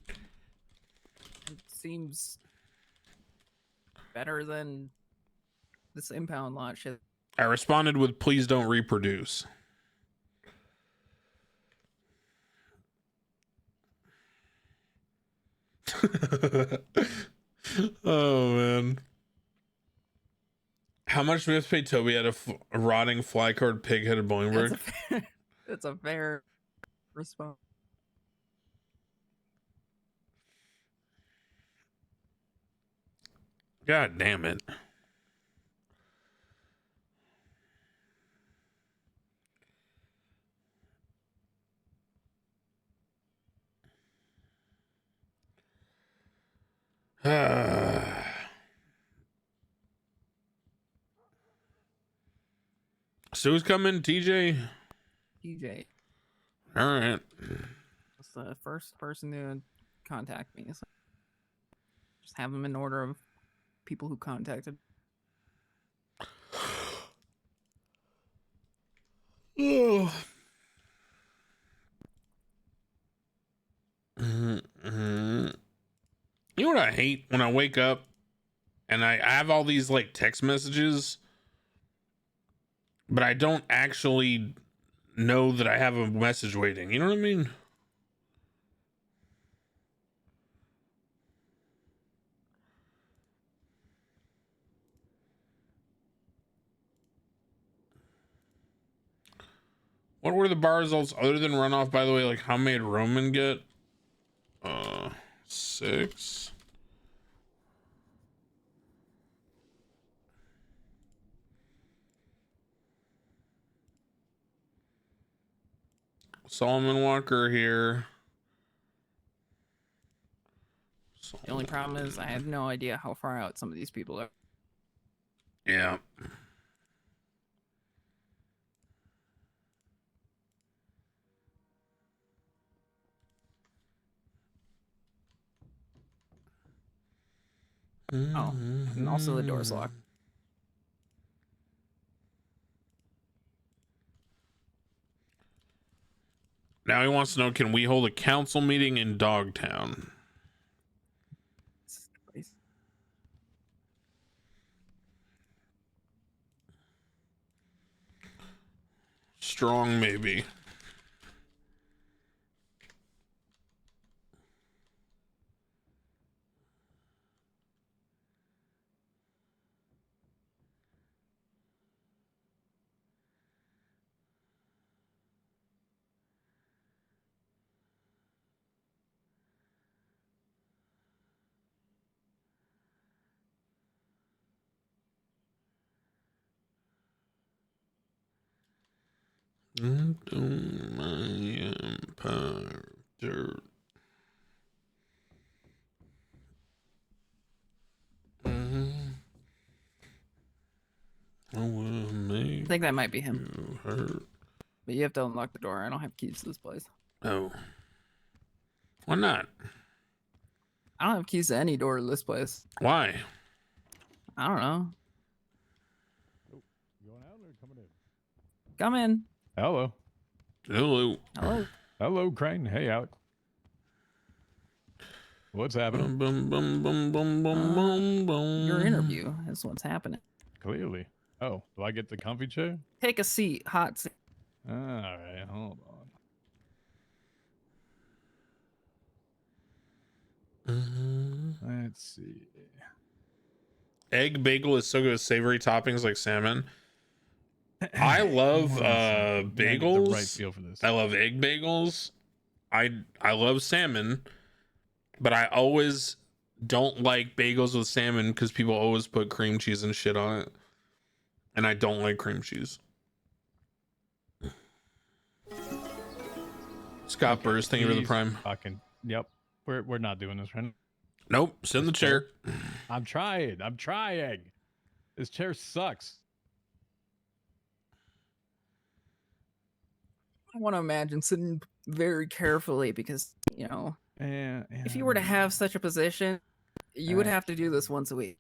It seems better than this impound lot shit. I responded with, "Please don't reproduce." Oh man. How much do we have to pay Toby at a rotting fly card pig-headed Bolingbrook? That's a fair response. God damn it. Sue's coming, TJ? TJ. All right. That's the first person to contact me. So just have them in order of people who contacted. Oh. You know what I hate when I wake up and I have all these like text messages, but I don't actually know that I have a message waiting. You know what I mean? What were the bar results other than runoff, by the way? Like, how many did Roman get? 6. Solomon Walker here. The only problem is I have no idea how far out some of these people are. Yeah. Oh, and also the door's locked. Now he wants to know, can we hold a council meeting in Dogtown? Strong maybe. Into my empire, dirt. I will make I think that might be him. you hurt. But you have to unlock the door. I don't have keys to this place. Oh. Why not? I don't have keys to any door to this place. Why? I don't know. Going out or coming in? Come in. Hello. Hello. Hello. Hello, Crane. Hey, Alec. What's happening? Your interview is what's happening. Clearly. Oh, do I get the comfy chair? Take a seat, hot seat. All right, hold on. Let's see. Egg bagel is so good with savory toppings like salmon. I love bagels. The right feel for this. I love egg bagels. I love salmon, but I always don't like bagels with salmon because people always put cream cheese and shit on it, and I don't like cream cheese. Scott Burrs, thank you for the prime. Fucking yep. We're not doing this right now. Nope, sit in the chair. I'm trying. This chair sucks. I want to imagine sitting very carefully because, you know, if you were to have such a position, you would have to do this once a week.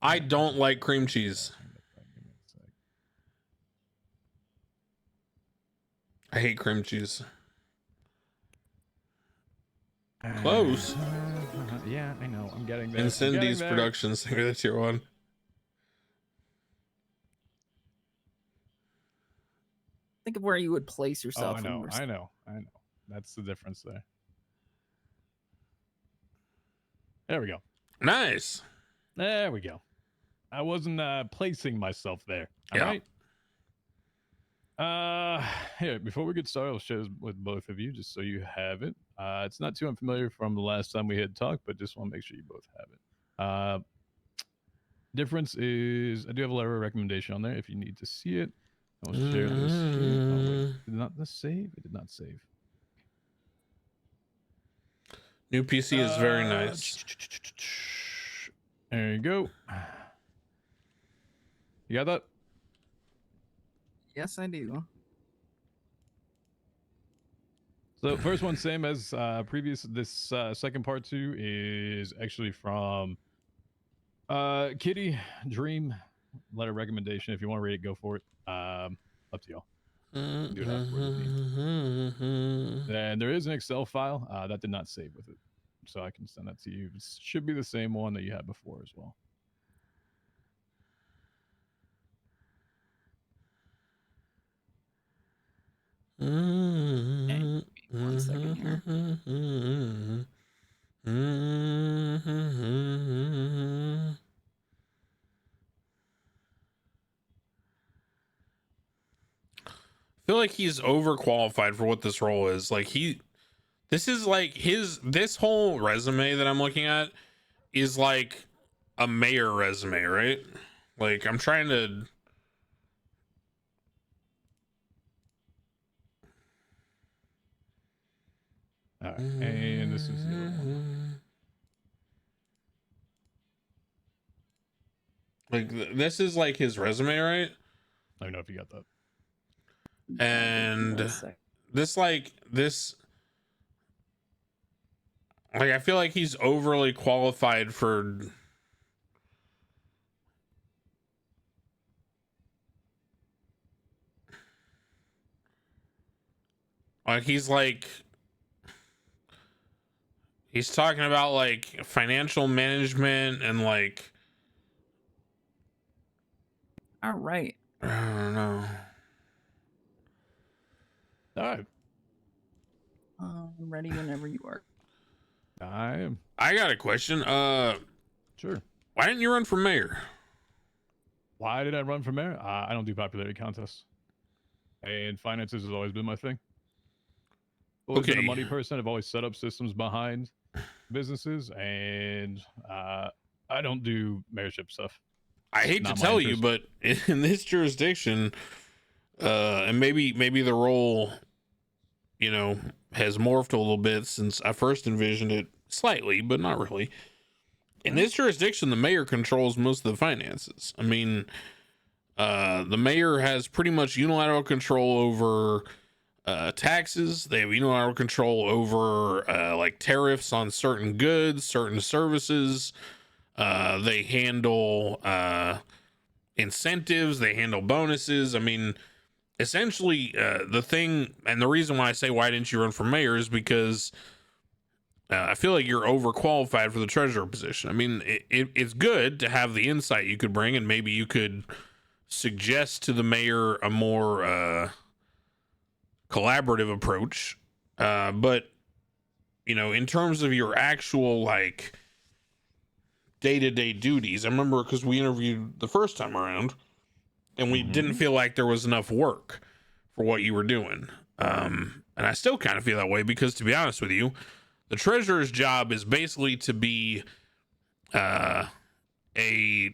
I don't like cream cheese. I hate cream cheese. Close. Yeah, I know. I'm getting there. Incendies Productions, think of the tier 1. Think of where you would place yourself. Oh, I know. That's the difference there. There we go. Nice. There we go. I wasn't placing myself there. All right. Here, before we get started, I'll share this with both of you just so you have it. It's not too unfamiliar from the last time we had talked, but just want to make sure you both have it. Difference is I do have a letter of recommendation on there if you need to see it. I'll share this here. Oh, wait. Did not this save? It did not save. New PC is very nice. There you go. You got that? Yes, I do. So first one, same as previous. This second part 2 is actually from Kitty Dream. Letter recommendation. If you want to read it, go for it. Up to y'all. Do it afterwards. And there is an Excel file that did not save with it, so I can send that to you. It should be the same one that you had before as well. Okay, 1 second here. I feel like he's overqualified for what this role is. Like this is like this whole resume that I'm looking at is like a mayor resume, right? Like I'm trying to. All right, and this is the other one. Like this is like his resume, right? I don't know if you got that. And this like I feel like he's overly qualified for he's talking about like financial management and like all right. I don't know. All right. I'm ready whenever you are. I am. I got a question. Sure. Why didn't you run for mayor? Why did I run for mayor? I don't do popularity contests, and finances has always been my thing. Always been a money person. I've always set up systems behind businesses, and I don't do mayorship stuff. I hate to tell you, but in this jurisdiction, and maybe the role, you know, has morphed a little bit since I first envisioned it slightly, but not really. In this jurisdiction, the mayor controls most of the finances. I mean, the mayor has pretty much unilateral control over taxes. They have unilateral control over like tariffs on certain goods, certain services. They handle incentives. They handle bonuses. I mean, essentially, the thing, and the reason why I say why didn't you run for mayor is because I feel like you're overqualified for the treasurer position. I mean, it's good to have the insight you could bring, and maybe you could suggest to the mayor a more collaborative approach. But, you know, in terms of your actual, like, day-to-day duties, I remember because we interviewed the first time around, and we didn't feel like there was enough work for what you were doing. And I still kind of feel that way because, to be honest with you, the treasurer's job is basically to be a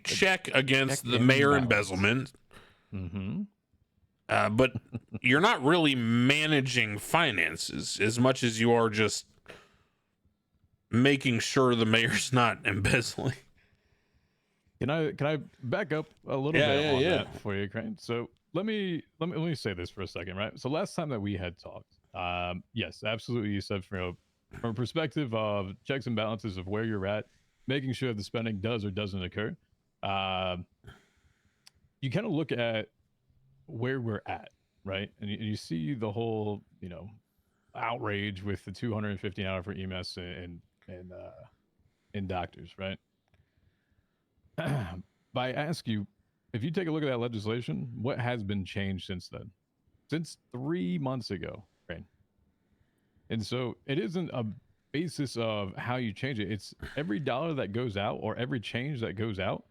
check against the mayor embezzlement. But you're not really managing finances as much as you are just making sure the mayor's not embezzling. Can I back up a little bit on that for you, Crane? So let me say this for a second, right? So last time that we had talked, yes, absolutely, you said from a perspective of checks and balances of where you're at, making sure the spending does or doesn't occur. You kind of look at where we're at, right? And you see the whole, you know, outrage with the $250 an hour for EMS and doctors, right? But I ask you, if you take a look at that legislation, what has been changed since then? Since 3 months ago, right? And so it isn't a basis of how you change it. It's every dollar that goes out or every change that goes out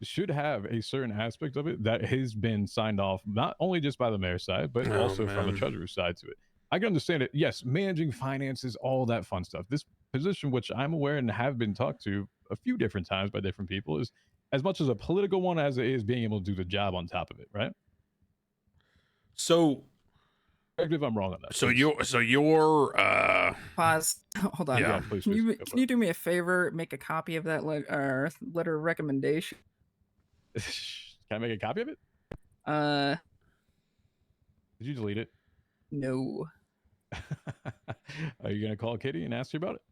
should have a certain aspect of it that has been signed off, not only just by the mayor's side, but also from the treasurer's side to it. I can understand it. Yes, managing finances, all that fun stuff. This position, which I'm aware and have been talked to a few different times by different people, is as much as a political one as it is being able to do the job on top of it, right? So, correct me if I'm wrong on that. So your pause. Hold on. Yeah, please. Can you do me a favor? Make a copy of that letter of recommendation. Can I make a copy of it? Did you delete it? No. Are you gonna call Kitty and ask her about it?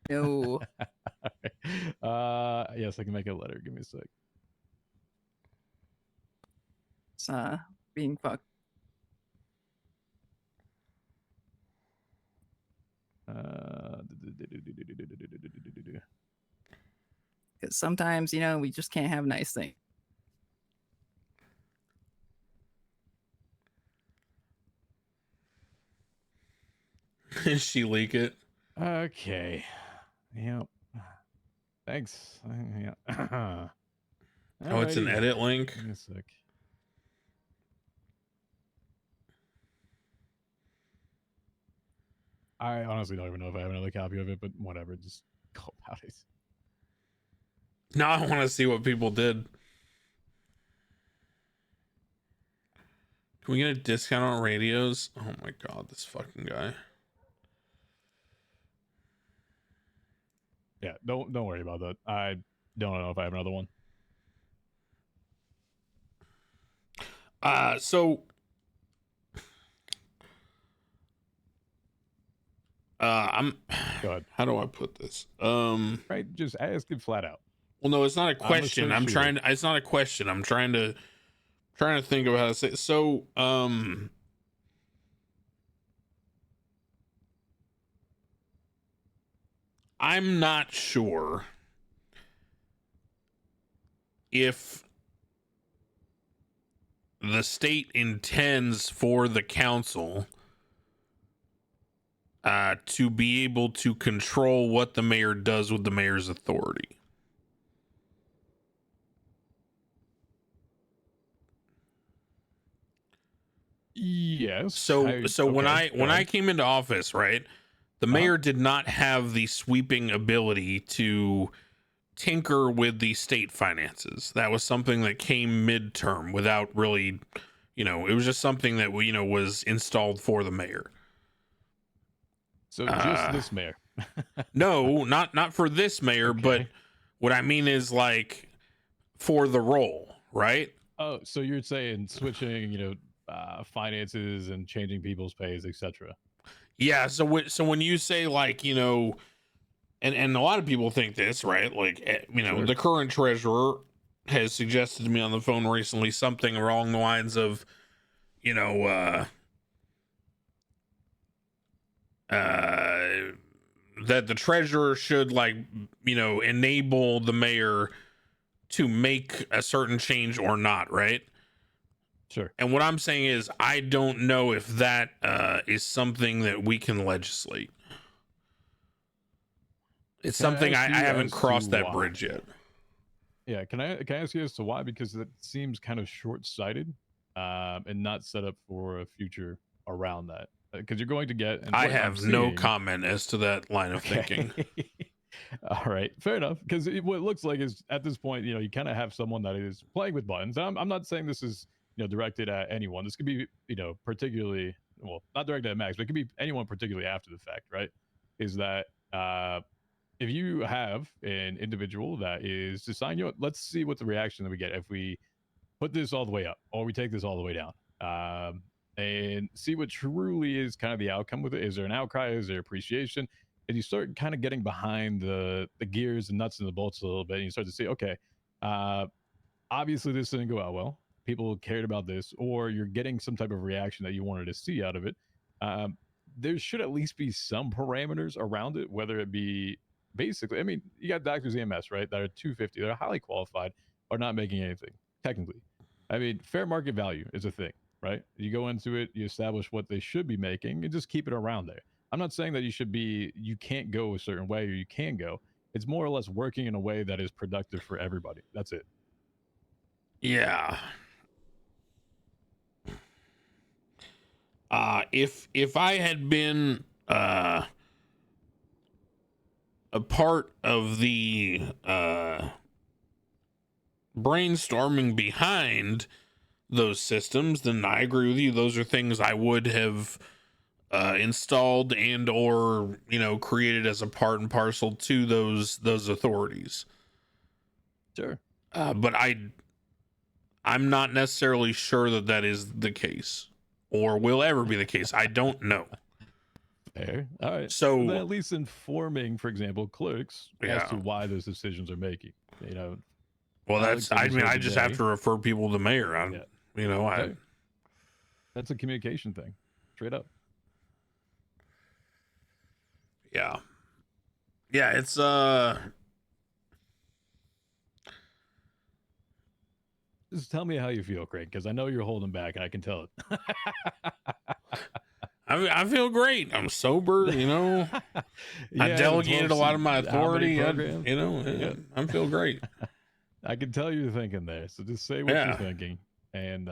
No. Yes, I can make a letter. Give me a sec. It's being fucked. Because sometimes, you know, we just can't have nice things. Did she leak it? Okay. Yep. Thanks. Yeah. Oh, it's an Alrighty. edit link? Give me a sec. I honestly don't even know if I have another copy of it, but whatever. Just go about it. Now I want to see what people did. Can we get a discount on radios? Oh my god, this fucking guy. Yeah, don't worry about that. I don't know if I have another one. So I'm go ahead. How do I put this? Right, just ask it flat out. Well, no, it's not a question. I'm trying to, it's not a question. I'm trying to think of how to say it. So I'm not sure if the state intends for the council to be able to control what the mayor does with the mayor's authority. Yes. So when I came into office, right, the mayor did not have the sweeping ability to tinker with the state finances. That was something that came midterm without really, you know, it was just something that was installed for the mayor. So just this mayor. No, not for this mayor, but what I mean is like for the role, right? Oh, so you're saying switching, finances and changing people's pays, etc. Yeah. So when you say like, and a lot of people think this, right? Like, the current treasurer has suggested to me on the phone recently something along the lines of, that the treasurer should, like, you know, enable the mayor to make a certain change or not, right? Sure. And what I'm saying is, I don't know if that is something that we can legislate. It's something I haven't crossed that bridge yet. Yeah, can I ask you as to why? Because it seems kind of short-sighted and not set up for a future around that. Because you're going to get. And I have no comment as to that line of thinking. All right, fair enough. Because what it looks like is at this point, you know, you kind of have someone that is playing with buttons. And I'm not saying this is, you know, directed at anyone. This could be, you know, particularly, well, not directed at Max, but it could be anyone particularly after the fact, right? Is that if you have an individual that is deciding, you know, let's see what the reaction that we get if we put this all the way up or we take this all the way down, and see what truly is kind of the outcome with it. Is there an outcry? Is there appreciation? And you start kind of getting behind the gears and nuts and the bolts a little bit, and you start to see, okay, obviously this didn't go out well. People cared about this, or you're getting some type of reaction that you wanted to see out of it. There should at least be some parameters around it, whether it be basically, I mean, you got doctors EMS, right, that are 250, they're highly qualified, are not making anything, technically. I mean, fair market value is a thing, right? You go into it, you establish what they should be making, and just keep it around there. I'm not saying that you can't go a certain way or you can go. It's more or less working in a way that is productive for everybody. That's it. Yeah. If I had been a part of the brainstorming behind those systems, then I agree with you. Those are things I would have installed and or, you know, created as a part and parcel to those authorities. Sure. But I'm not necessarily sure that that is the case or will ever be the case. I don't know. Fair. All right. So then at least informing, for example, clerks as to why those decisions are making. You know. Well, that's. I mean, I just have to refer people to the mayor. You know, that's a communication thing, straight up. Yeah. Yeah, it's Just tell me how you feel, Craig, because I know you're holding back, and I can tell it. I feel great. I'm sober, you know. I delegated a lot of my authority. I feel great. I can tell you're thinking there. So just say what you're thinking, and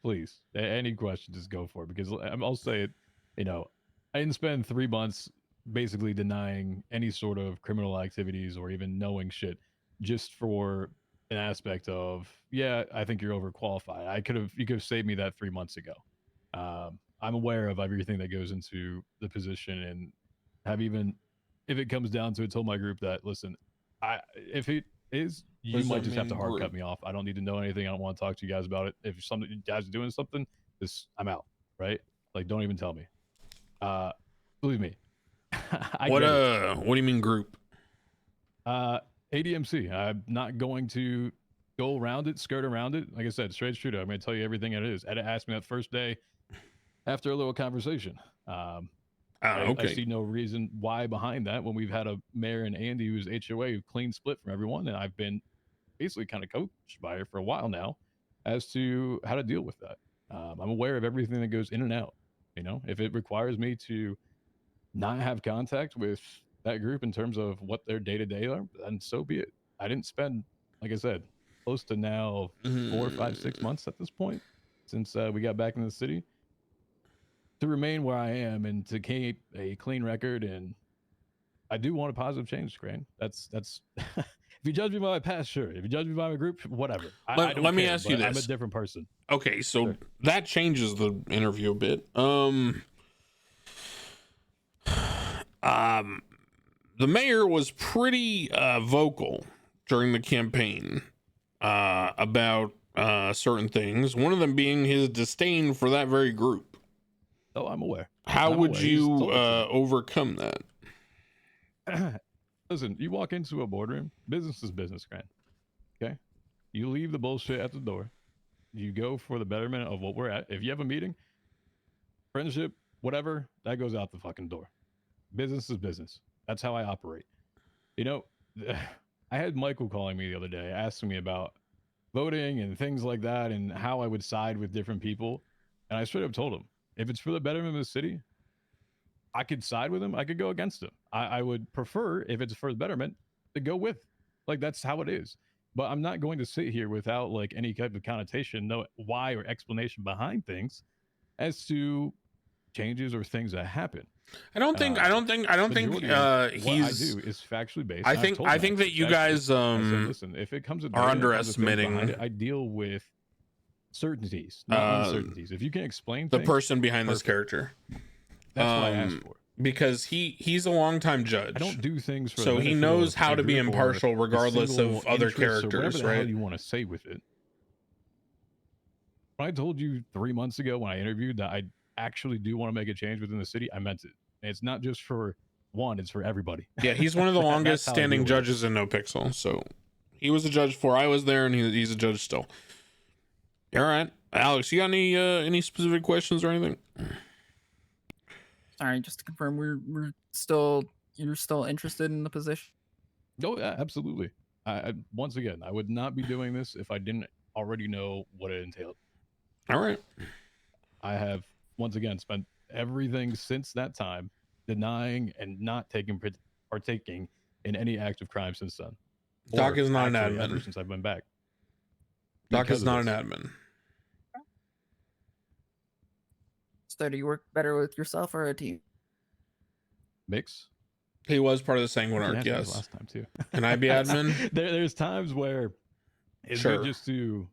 please, any question, just go for it. Because I'll say it. You know, I didn't spend 3 months basically denying any sort of criminal activities or even knowing shit just for an aspect of, yeah, I think you're overqualified. You could have saved me that 3 months ago. I'm aware of everything that goes into the position, and have even, if it comes down to it, told my group that, listen, if it is, you might just have to hard cut me off. I don't need to know anything. I don't want to talk to you guys about it. If you guys are doing something, I'm out. Right? Like, don't even tell me. Believe me. What do you mean group? ADMC. I'm not going to go around it, skirt around it. Like I said, straight shooter. I'm going to tell you everything it is. Ed asked me that first day after a little conversation. Okay. I see no reason why behind that when we've had a mayor and Andy who's HOA clean split from everyone, and I've been basically kind of coached by her for a while now as to how to deal with that. I'm aware of everything that goes in and out. You know, if it requires me to not have contact with that group in terms of what their day-to-day are, then so be it. I didn't spend, like I said, close to now 4, 5, 6 months at this point since we got back in the city to remain where I am and to keep a clean record. And I do want a positive change, Crane. That's if you judge me by my past, sure. If you judge me by my group, whatever. Let me ask you this. I'm a different person. Okay, so that changes the interview a bit. The mayor was pretty vocal during the campaign about certain things. One of them being his disdain for that very group. Oh, I'm aware. How would you overcome that? Listen, you walk into a boardroom, business is business, Grant. Okay? You leave the bullshit at the door. You go for the betterment of what we're at. If you have a meeting, friendship, whatever, that goes out the fucking door. business is business. That's how I operate. You know, I had Michael calling me the other day, asking me about voting and things like that and how I would side with different people. And I straight up told him, if it's for the betterment of the city, I could side with him. I could go against him. I would prefer, if it's for the betterment, to go with. Like, that's how it is. But I'm not going to sit here without like any type of connotation, no why or explanation behind things as to changes or things that happen. I don't think he's. What I do is factually based. I think that you guys listen, if it comes to are underestimating. I deal with certainties, not uncertainties. If you can explain the things, person behind this character, that's what I asked for. Because he's a longtime judge. I don't do things for so he knows how to be impartial regardless of other characters, right? right? You want to say with it. When I told you 3 months ago when I interviewed that I actually do want to make a change within the city, I meant it. And it's not just for one; it's for everybody. Yeah, he's one of the longest standing judges in No Pixel. So he was a judge before I was there, and he's a judge still. All right, Alex, you got any specific questions or anything? Sorry, just to confirm, you're still interested in the position? Oh, yeah, absolutely. Once again, I would not be doing this if I didn't already know what it entailed. All right. I have once again spent everything since that time denying and not partaking in any act of crime since then. Doc is not an admin. Ever since I've been back. Doc is not an admin. So do you work better with yourself or a team? Mix. He was part of the Sanguine Arc, yes. Last time too. Can I be admin? There's times where it's good just to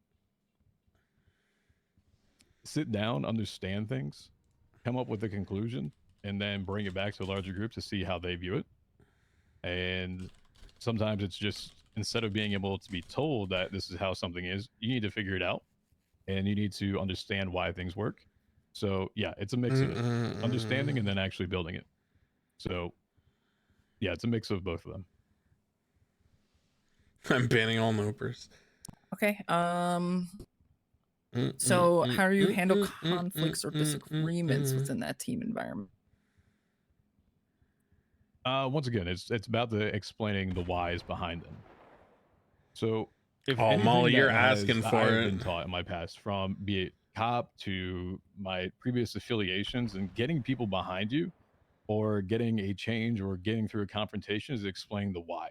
sit down, understand things, come up with a conclusion, and then bring it back to a larger group to see how they view it. And sometimes it's just, instead of being able to be told that this is how something is, you need to figure it out, and you need to understand why things work. So yeah, it's a mix of it. Understanding and then actually building it. So yeah, it's a mix of both of them. I'm banning all nopers. Okay. So how do you handle conflicts or disagreements within that team environment? Once again, it's about the explaining the whys behind them. So if Molly, you're asking for I've it. been taught in my past, from be it cop to my previous affiliations, and getting people behind you or getting a change or getting through a confrontation is explaining the why.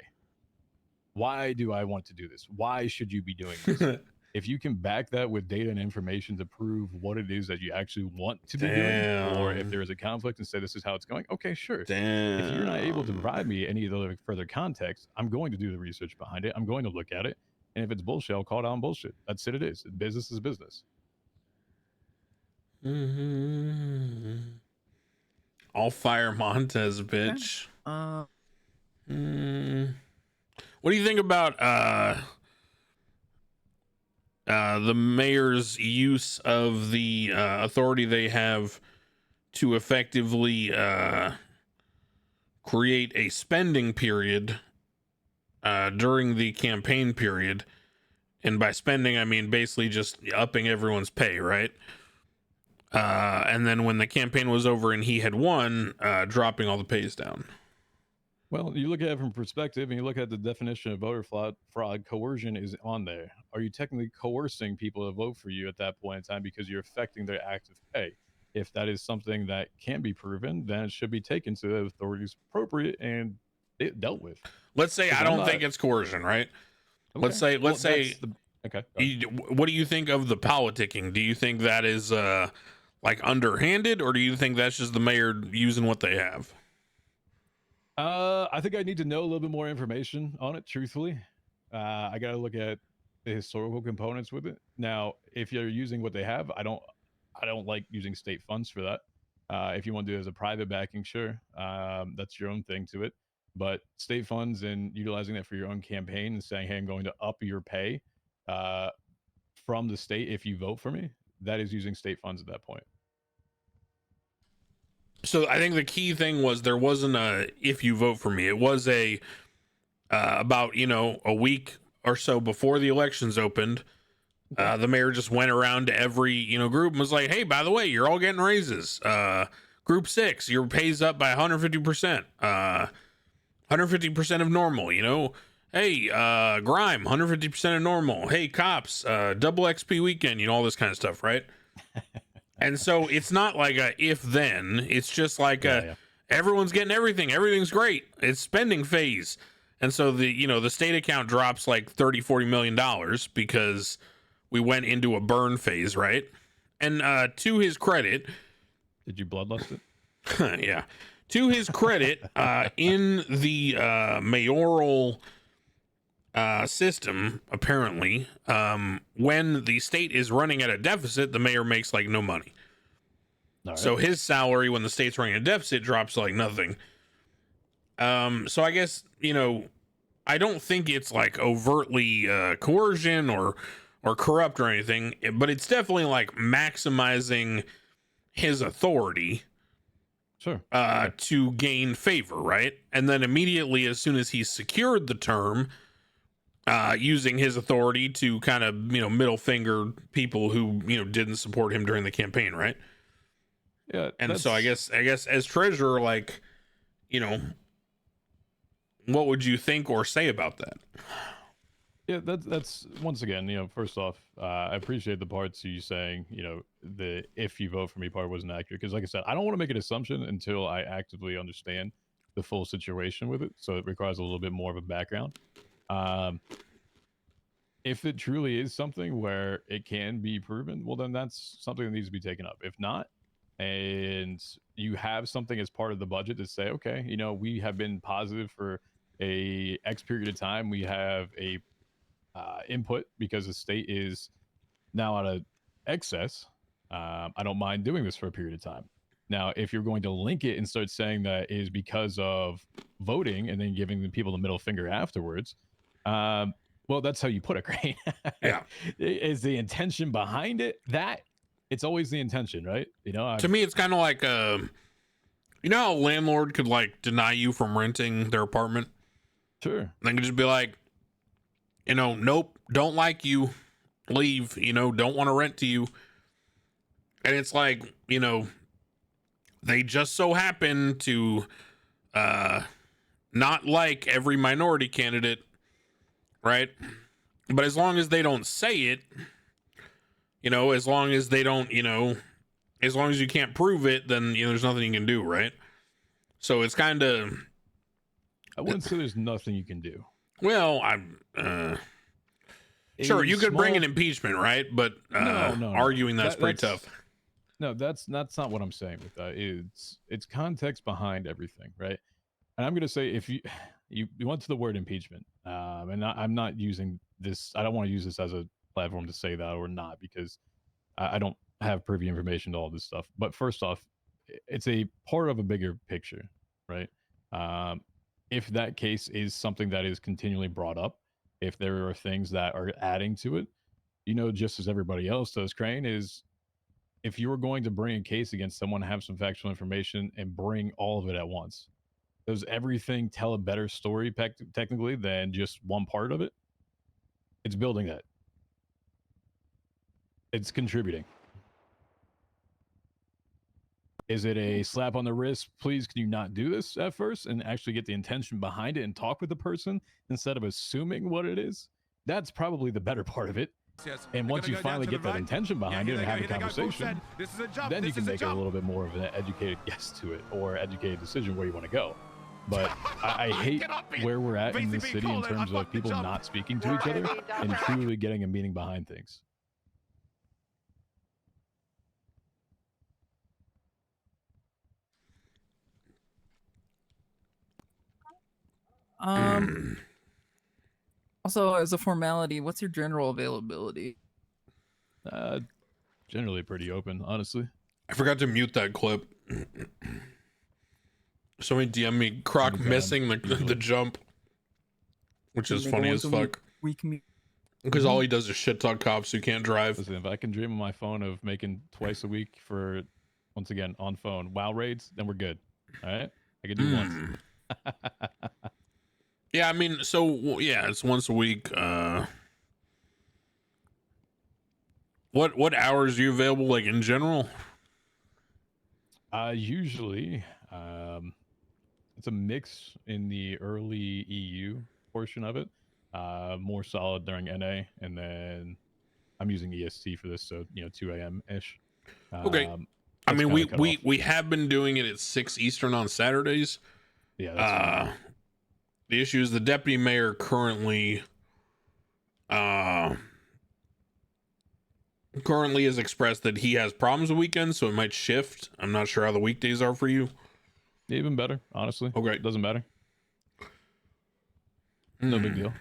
Why do I want to do this? Why should you be doing this? If you can back that with data and information to prove what it is that you actually want to be doing, or if there is a conflict and say this is how it's going, okay, sure. If you're not able to provide me any other further context, I'm going to do the research behind it. I'm going to look at it. And if it's bullshit, I'll call it on bullshit. That's it. It is. Business is business. I'll fire Montez, bitch. What do you think about the mayor's use of the authority they have to effectively create a spending period during the campaign period? And by spending, I mean basically just upping everyone's pay, right? And then when the campaign was over and he had won, dropping all the pays down. Well, you look at it from perspective, and you look at the definition of voter fraud, coercion is on there. Are you technically coercing people to vote for you at that point in time because you're affecting their active pay? If that is something that can be proven, then it should be taken to the authorities appropriate and dealt with. Let's say I don't think it's coercion, right? Okay. Let's say okay. What do you think of the politicking? Do you think that is like underhanded, or do you think that's just the mayor using what they have? I think I need to know a little bit more information on it, truthfully. I got to look at the historical components with it. Now, if you're using what they have, I don't like using state funds for that. If you want to do it as a private backing, sure. That's your own thing to it. But state funds and utilizing that for your own campaign and saying, hey, I'm going to up your pay from the state if you vote for me, that is using state funds at that point. So I think the key thing was there wasn't a if you vote for me. It was a about a week or so before the elections opened. The mayor just went around to every group and was like, hey, by the way, you're all getting raises. Group 6, your pay's up by 150%. 150% of normal, you know. Hey, Grime, 150% of normal. Hey, Cops, double XP weekend, you know, all this kind of stuff, right? And so it's not like a if then, it's just like everyone's getting everything. Everything's great. It's spending phase. And so the state account drops like $30-40 million because we went into a burn phase, right? And to his credit, did you bloodlust it? Yeah. To his credit, in the mayoral system, apparently, when the state is running at a deficit, the mayor makes like no money. So his salary when the state's running a deficit drops like nothing. So I guess, you know, I don't think it's like overtly coercion or corrupt or anything, but it's definitely like maximizing his authority. Sure. To gain favor, right? And then immediately, as soon as he secured the term, using his authority to kind of, you know, middle finger people who, you know, didn't support him during the campaign, right? Yeah. And so I guess as treasurer, like, you know, what would you think or say about that? Yeah, that's once again, you know, first off, I appreciate the parts you saying, you know, the if you vote for me part wasn't accurate. Because like I said, I don't want to make an assumption until I actively understand the full situation with it. So it requires a little bit more of a background. If it truly is something where it can be proven, well, then that's something that needs to be taken up. If not, and you have something as part of the budget to say, okay, you know, we have been positive for a X period of time. We have a input because the state is now out of excess. I don't mind doing this for a period of time. Now, if you're going to link it and start saying that is because of voting and then giving the people the middle finger afterwards, well, that's how you put it, right? Yeah. Is the intention behind it that it's always the intention, right? You know, to me, it's kind of like, you know how a landlord could like deny you from renting their apartment? Sure. They could just be like, you know, nope, don't like you, leave, you know, don't want to rent to you. And it's like, you know, they just so happen to not like every minority candidate, right? But as long as they don't say it, you know, as long as they don't, you know, as long as you can't prove it, then, you know, there's nothing you can do, right? So it's kind of... I wouldn't say there's nothing you can do. Well, sure, you could bring an impeachment, right? But no, arguing that's pretty tough. No, that's not what I'm saying with that. It's context behind everything, right? And I'm going to say if you went to the word impeachment, and I'm not using this. I don't want to use this as a platform to say that or not because I don't have privy information to all this stuff. But first off, it's a part of a bigger picture, right? If that case is something that is continually brought up, if there are things that are adding to it, you know, just as everybody else does, Crane, is if you were going to bring a case against someone, have some factual information and bring all of it at once. Does everything tell a better story technically than just one part of it? It's building that. It's contributing. Is it a slap on the wrist? Please, can you not do this at first and actually get the intention behind it and talk with the person instead of assuming what it is? That's probably the better part of it. And once you finally get that intention behind it and have a conversation, then you can make it a little bit more of an educated guess to it or educated decision where you want to go. But I hate where we're at in this city in terms of people not speaking to each other and truly getting a meaning behind things. Also, as a formality, what's your general availability? Generally pretty open, honestly. I forgot to mute that clip. Somebody DM me Croc missing the jump, which is funny as fuck. Because all he does is shit talk cops who can't drive. Listen, if I can dream on my phone of making twice a week for, once again, on phone WoW raids, then we're good. All right, I can do once. Yeah, I mean, so yeah, it's once a week. What hours are you available, like in general? Usually, it's a mix in the early EU portion of it. More solid during NA, and then I'm using EST for this, so 2 a.m. ish. Okay. I that's mean, kinda cut off. we have been doing it at 6 Eastern on Saturdays. Yeah, that's fine. The issue is the deputy mayor currently has expressed that he has problems with weekends, so it might shift. I'm not sure how the weekdays are for you. Even better, honestly. Okay. It doesn't matter. No big deal.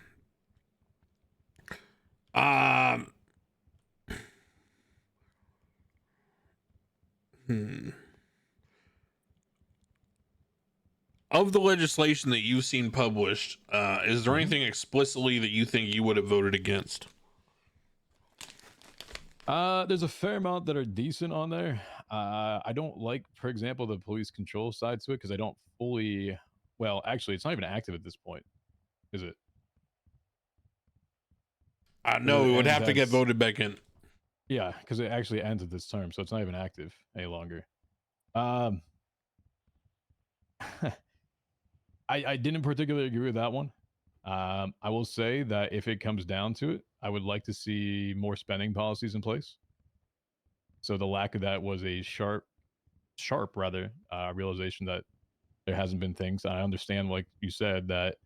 Of the legislation that you've seen published, is there anything explicitly that you think you would have voted against? There's a fair amount that are decent on there. I don't like, for example, the police control side to it because I don't fully. Well, actually, it's not even active at this point, is it? No, it would have to get voted back in. Yeah, because it actually ends at this term, so it's not even active any longer. I didn't particularly agree with that one. I will say that if it comes down to it, I would like to see more spending policies in place. So the lack of that was a sharp realization that there hasn't been things. I understand, like you said, that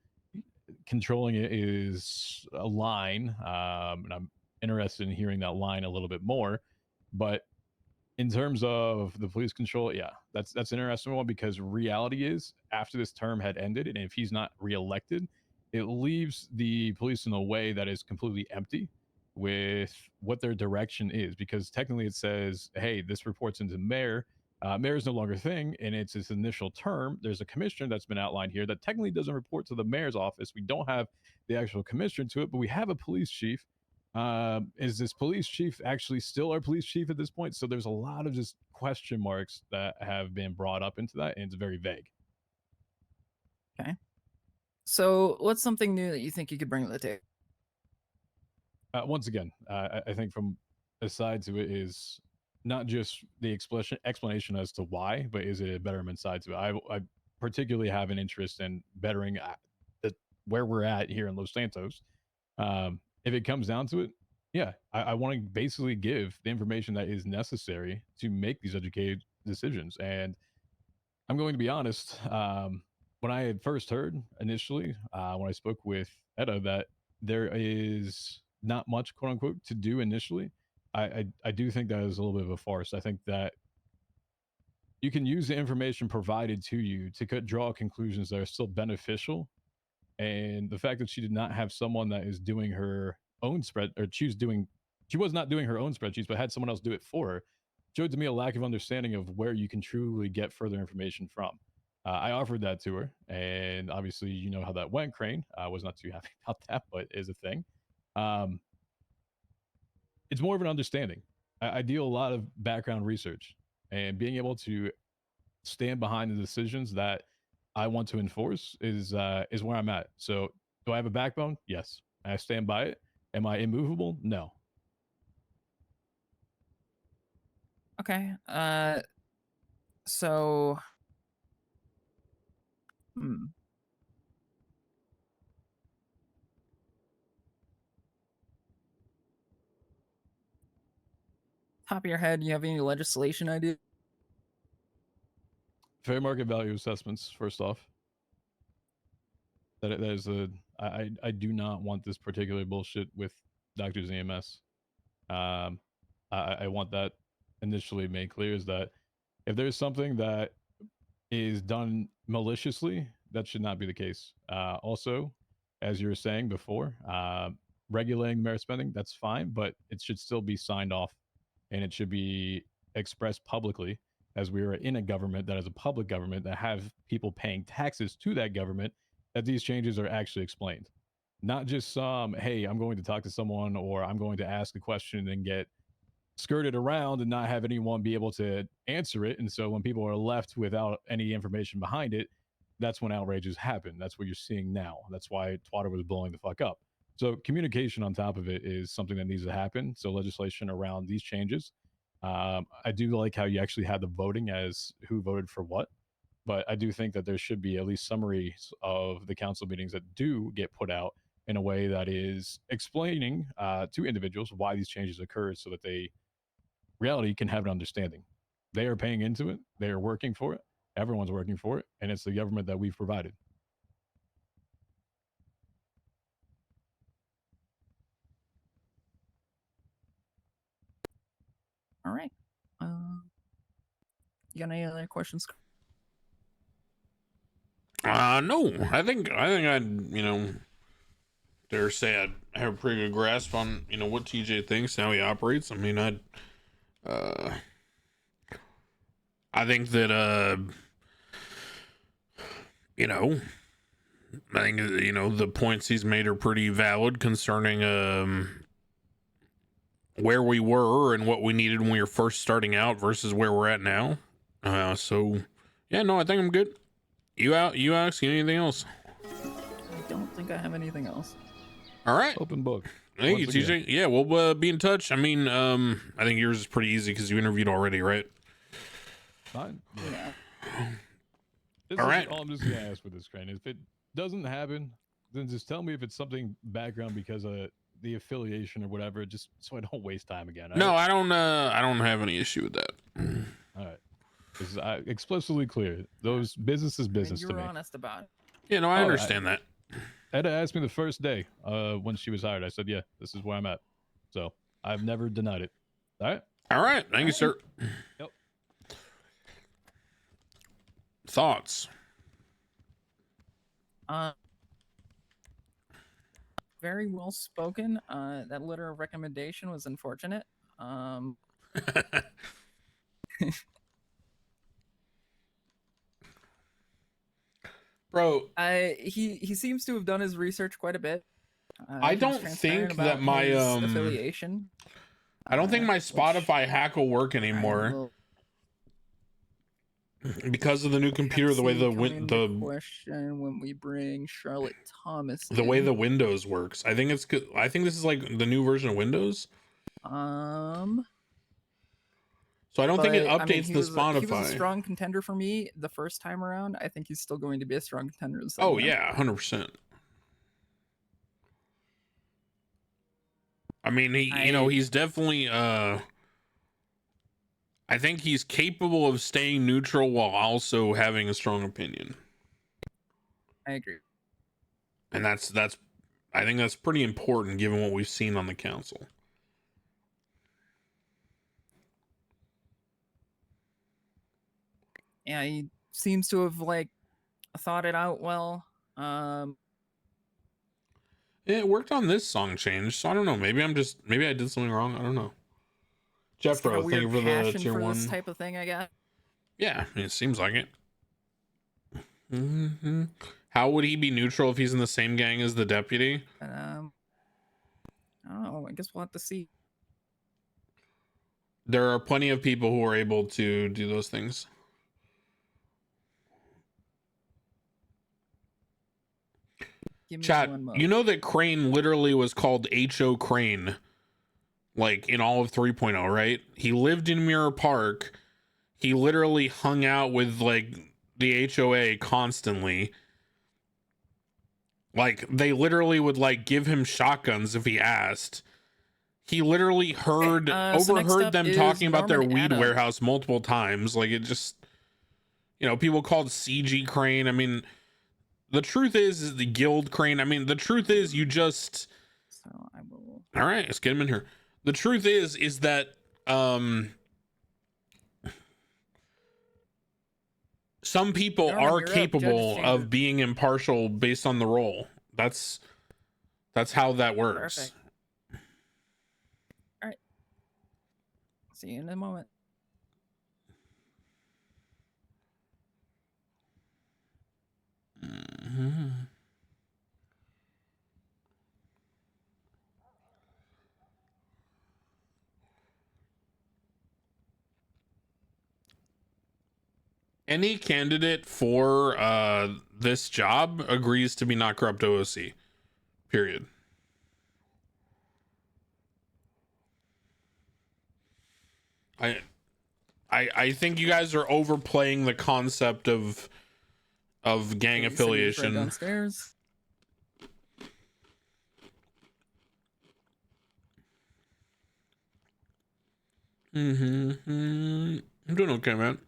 controlling it is a line, and I'm interested in hearing that line a little bit more. But in terms of the police control, yeah, that's an interesting one because reality is after this term had ended, and if he's not reelected, it leaves the police in a way that is completely empty with what their direction is. Because technically, it says, "Hey, this reports into mayor." Mayor is no longer a thing, and it's his initial term. There's a commissioner that's been outlined here that technically doesn't report to the mayor's office. We don't have the actual commissioner to it, but we have a police chief. Is this police chief actually still our police chief at this point? So there's a lot of just question marks that have been brought up into that, and it's very vague. Okay. So what's something new that you think you could bring to the table? Once again, I think from a side to it is not just the explanation as to why, but is it a betterment side to it? I particularly have an interest in bettering where we're at here in Los Santos. If it comes down to it, yeah, I want to basically give the information that is necessary to make these educated decisions. And I'm going to be honest, when I had first heard initially, when I spoke with Etta, that there is not much, quote unquote, to do initially, I do think that is a little bit of a farce. I think that you can use the information provided to you to draw conclusions that are still beneficial. And the fact that she did not have someone that is doing her own she was not doing her own spreadsheets, but had someone else do it for her, showed to me a lack of understanding of where you can truly get further information from. I offered that to her, and obviously, you know how that went, Crane. I was not too happy about that, but is a thing. It's more of an understanding. I do a lot of background research, and being able to stand behind the decisions that I want to enforce is where I'm at. So, do I have a backbone? Yes. I stand by it. Am I immovable? No. Okay. So. Top of your head, you have any legislation idea? Fair market value assessments, first off. That is I do not want this particular bullshit with Doctors EMS. I want that initially made clear is that if there's something that is done maliciously, that should not be the case. Also, as you were saying before, regulating merit spending, that's fine, but it should still be signed off and it should be expressed publicly as we are in a government that is a public government that have people paying taxes to that government, that these changes are actually explained. Not just some, hey, I'm going to talk to someone or I'm going to ask a question and get skirted around and not have anyone be able to answer it. And so when people are left without any information behind it, that's when outrages happen. That's what you're seeing now. That's why Twitter was blowing the fuck up. So communication on top of it is something that needs to happen. So legislation around these changes I do like how you actually had the voting as who voted for what, but I do think that there should be at least summaries of the council meetings that do get put out in a way that is explaining to individuals why these changes occurred so that they reality can have an understanding. They are paying into it. They are working for it. Everyone's working for it. And it's the government that we've provided. All right. You got any other questions? No, I think I'd, dare say I have a pretty good grasp on, what TJ thinks, how he operates. I mean, I think that, I think, the points he's made are pretty valid concerning, where we were and what we needed when we were first starting out versus where we're at now. So yeah, no, I think I'm good. You ask anything else? I don't think I have anything else. All right. Open book. Thank you, TJ. Yeah, we'll be in touch. I mean, I think yours is pretty easy because you interviewed already, right? Fine. Yeah. All right. All I'm just gonna ask with this, Crane. If it doesn't happen, then just tell me if it's something background because of the affiliation or whatever, just so I don't waste time again. No, I don't have any issue with that. All right. This is explicitly clear. Those business is business you to were me. honest about it. Yeah, no, I understand that. Edda asked me the first day when she was hired. I said, yeah, this is where I'm at. So I've never denied it. All right. All right. Thank you, sir. Yep. Thoughts? Very well spoken. That letter of recommendation was unfortunate. Bro, he seems to have done his research quite a bit. I don't think that my affiliation. I don't think my Spotify hack will work anymore because of the new computer. The way the question when we bring Charlotte Thomas. The way the Windows works. I think it's good. I think this is like the new version of Windows. So I don't think it updates the Spotify. He was a strong contender for me the first time around. I think he's still going to be a strong contender. Oh yeah, 100%. I mean, he's definitely. I think he's capable of staying neutral while also having a strong opinion. I agree. And I think that's pretty important given what we've seen on the council. Yeah, he seems to have thought it out well. It worked on this song change, so I don't know. Maybe I did something wrong. I don't know. Jeffro, thank you for the tier 1. This type of thing, I guess. Yeah, I mean, it seems like it. Mm-hmm. How would he be neutral if he's in the same gang as the deputy? I don't know. I guess we'll have to see. There are plenty of people who are able to do those things. Chat, you know that Crane literally was called H.O. Crane, in all of 3.0, right? He lived in Mirror Park. He literally hung out with, the HOA constantly. They literally would, give him shotguns if he asked. He literally overheard them talking about their weed warehouse multiple times. It just, people called CG Crane. I mean... The truth is the guild Crane. I mean, the truth is you just. So I will. All right, let's get him in here. The truth is that some people are capable of being impartial based on the role. That's how that works. Perfect. All right. See you in a moment. Mm-hmm. Any candidate for this job agrees to be not corrupt OOC. Period. I think you guys are overplaying the concept of gang affiliation. Downstairs. I'm doing okay, man.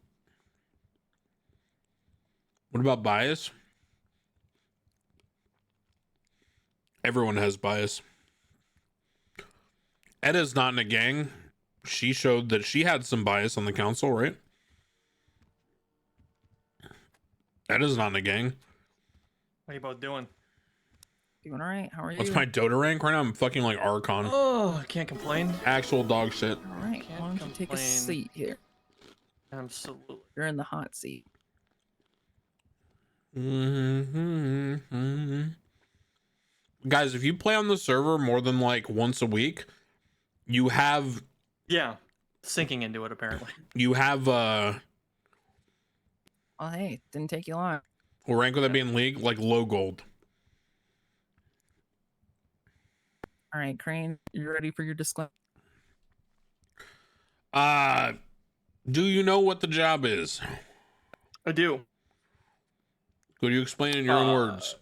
What about bias? Everyone has bias. Edda's not in a gang. She showed that she had some bias on the council, right? Edda's not in a gang. What are you both doing? Doing all right. How are you? What's my Dota rank right now? I'm fucking like Archon. Oh, I can't complain. Actual dog shit. All right. Why don't you take a seat here? Absolutely. You're in the hot seat. Guys, if you play on the server more than like once a week, you have sinking into it apparently. You have Oh hey, didn't take you long. what rank would that be in league? Like low gold. All right, Crane, you ready for your disclaimer? Do you know what the job is? I do. Could you explain in your own words?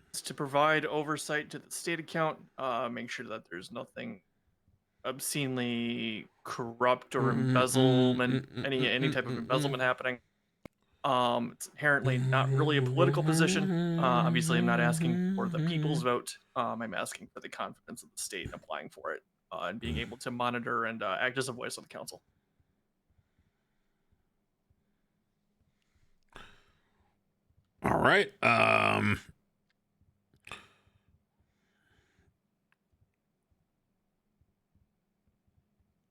It's to provide oversight to the state account, make sure that there's nothing obscenely corrupt or embezzlement, any type of embezzlement happening. It's inherently not really a political position. Obviously, I'm not asking for the people's vote. I'm asking for the confidence of the state and applying for it, and being able to monitor and act as a voice of the council. All right.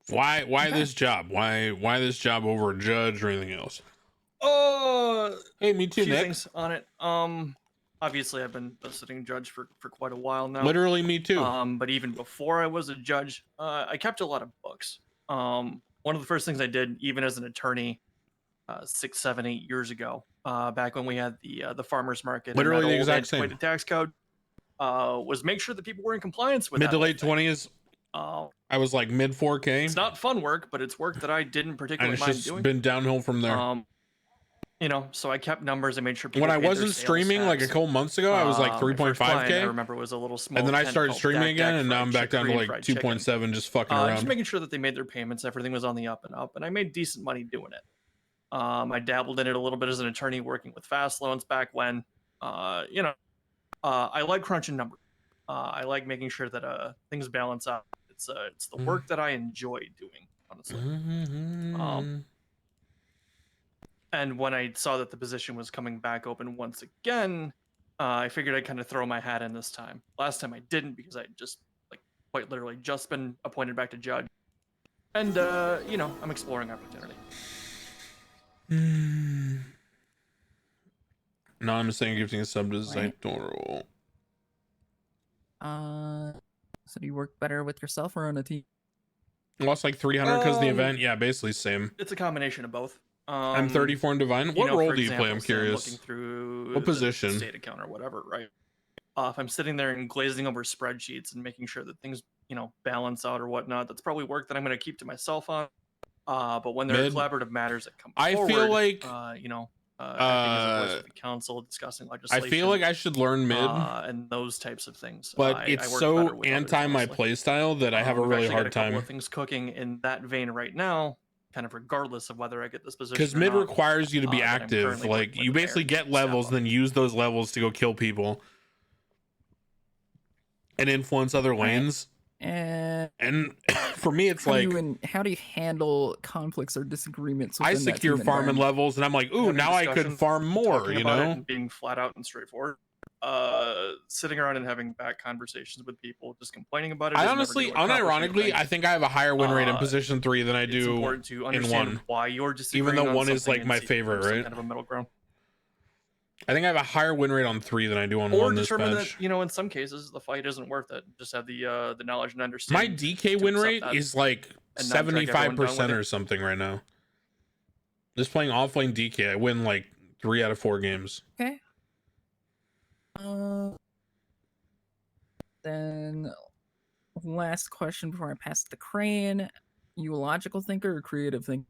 Why this job? Why this job over a judge or anything else? Hey, me too, Few Nick. things on it. Obviously, I've been a sitting judge for quite a while now. Literally, me too. But even before I was a judge, I kept a lot of books. One of the first things I did, even as an attorney, 6, 7, 8 years ago, back when we had the farmers market, Literally and that the old exact same. antiquated tax code, was make sure that people were in compliance with Mid that to whole late thing. 20s. I was like mid 4K. It's not fun work, but it's work that I didn't And particularly it's mind just doing. been downhill from there. You know, so I kept numbers. I made sure people When I paid their wasn't sales streaming like a tax. couple months ago, I was like My first client, I 3.5K. remember, was a little small And then I tent started called streaming Dak again, Dak and now Fried I'm back down to Korean like fried chicken. 2.7, just fucking around. Just making sure that they made their payments, everything was on the up and up, and I made decent money doing it. I dabbled in it a little bit as an attorney working with fast loans back when. You know, I like crunching numbers. I like making sure that things balance out. It's the work that I enjoy doing, honestly. And when I saw that the position was coming back open once again, I figured I'd kind of throw my hat in this time. Last time I didn't because I just, like, quite literally just been appointed back to judge. And, you know, I'm exploring opportunity. No, I'm just saying gifting a sub to Zytorol. So do you work better with yourself or on a team? Lost like 300 because of the event. Yeah, basically same. It's a combination of both. I'm 34 in Divine. What role do you play? I'm curious. Looking through What position? The state account or whatever, right? If I'm sitting there and glazing over spreadsheets and making sure that things, you know, balance out or whatnot, that's probably work that I'm going to keep to myself on. But when there are collaborative matters that come forward, feel like you know, acting as a voice of the council, discussing legislation. I feel like I should learn mid, and those types of things. but it's I work so better with others, anti my honestly. playstyle that I have a We've really actually got hard a couple time. of things cooking in that vein right now, kind of regardless of whether I get this position. Because or mid not, requires you to be that I'm active. currently Like working with you the mayor basically to get levels, then use those levels to go kill people and influence other lanes. And for me, it's how like how do you handle conflicts or disagreements? I within that secure team farming environment? levels, and I'm like, ooh, having now I could discussions, farm more. talking You about it know, and being flat out and straightforward. Sitting around and having back conversations with people, just complaining about it. I is never honestly, gonna accomplish unironically, anything. I think I have a higher win rate in position 3 than I It's do important to in understand 1. why you're disagreeing Even though on 1 is something like and my see favorite, some right? kind of a middle ground. I think I have a higher win rate on 3 than I do on Or 1 this determine patch. that, you know, in some cases the fight isn't worth it. Just have the knowledge and My understanding. DK win rate is like and not drag everyone down with 75% it. or something right now. Just playing offlane DK, I win like 3 out of 4 games. Okay. Then last question before I pass the Crane. You a logical thinker or creative thinker?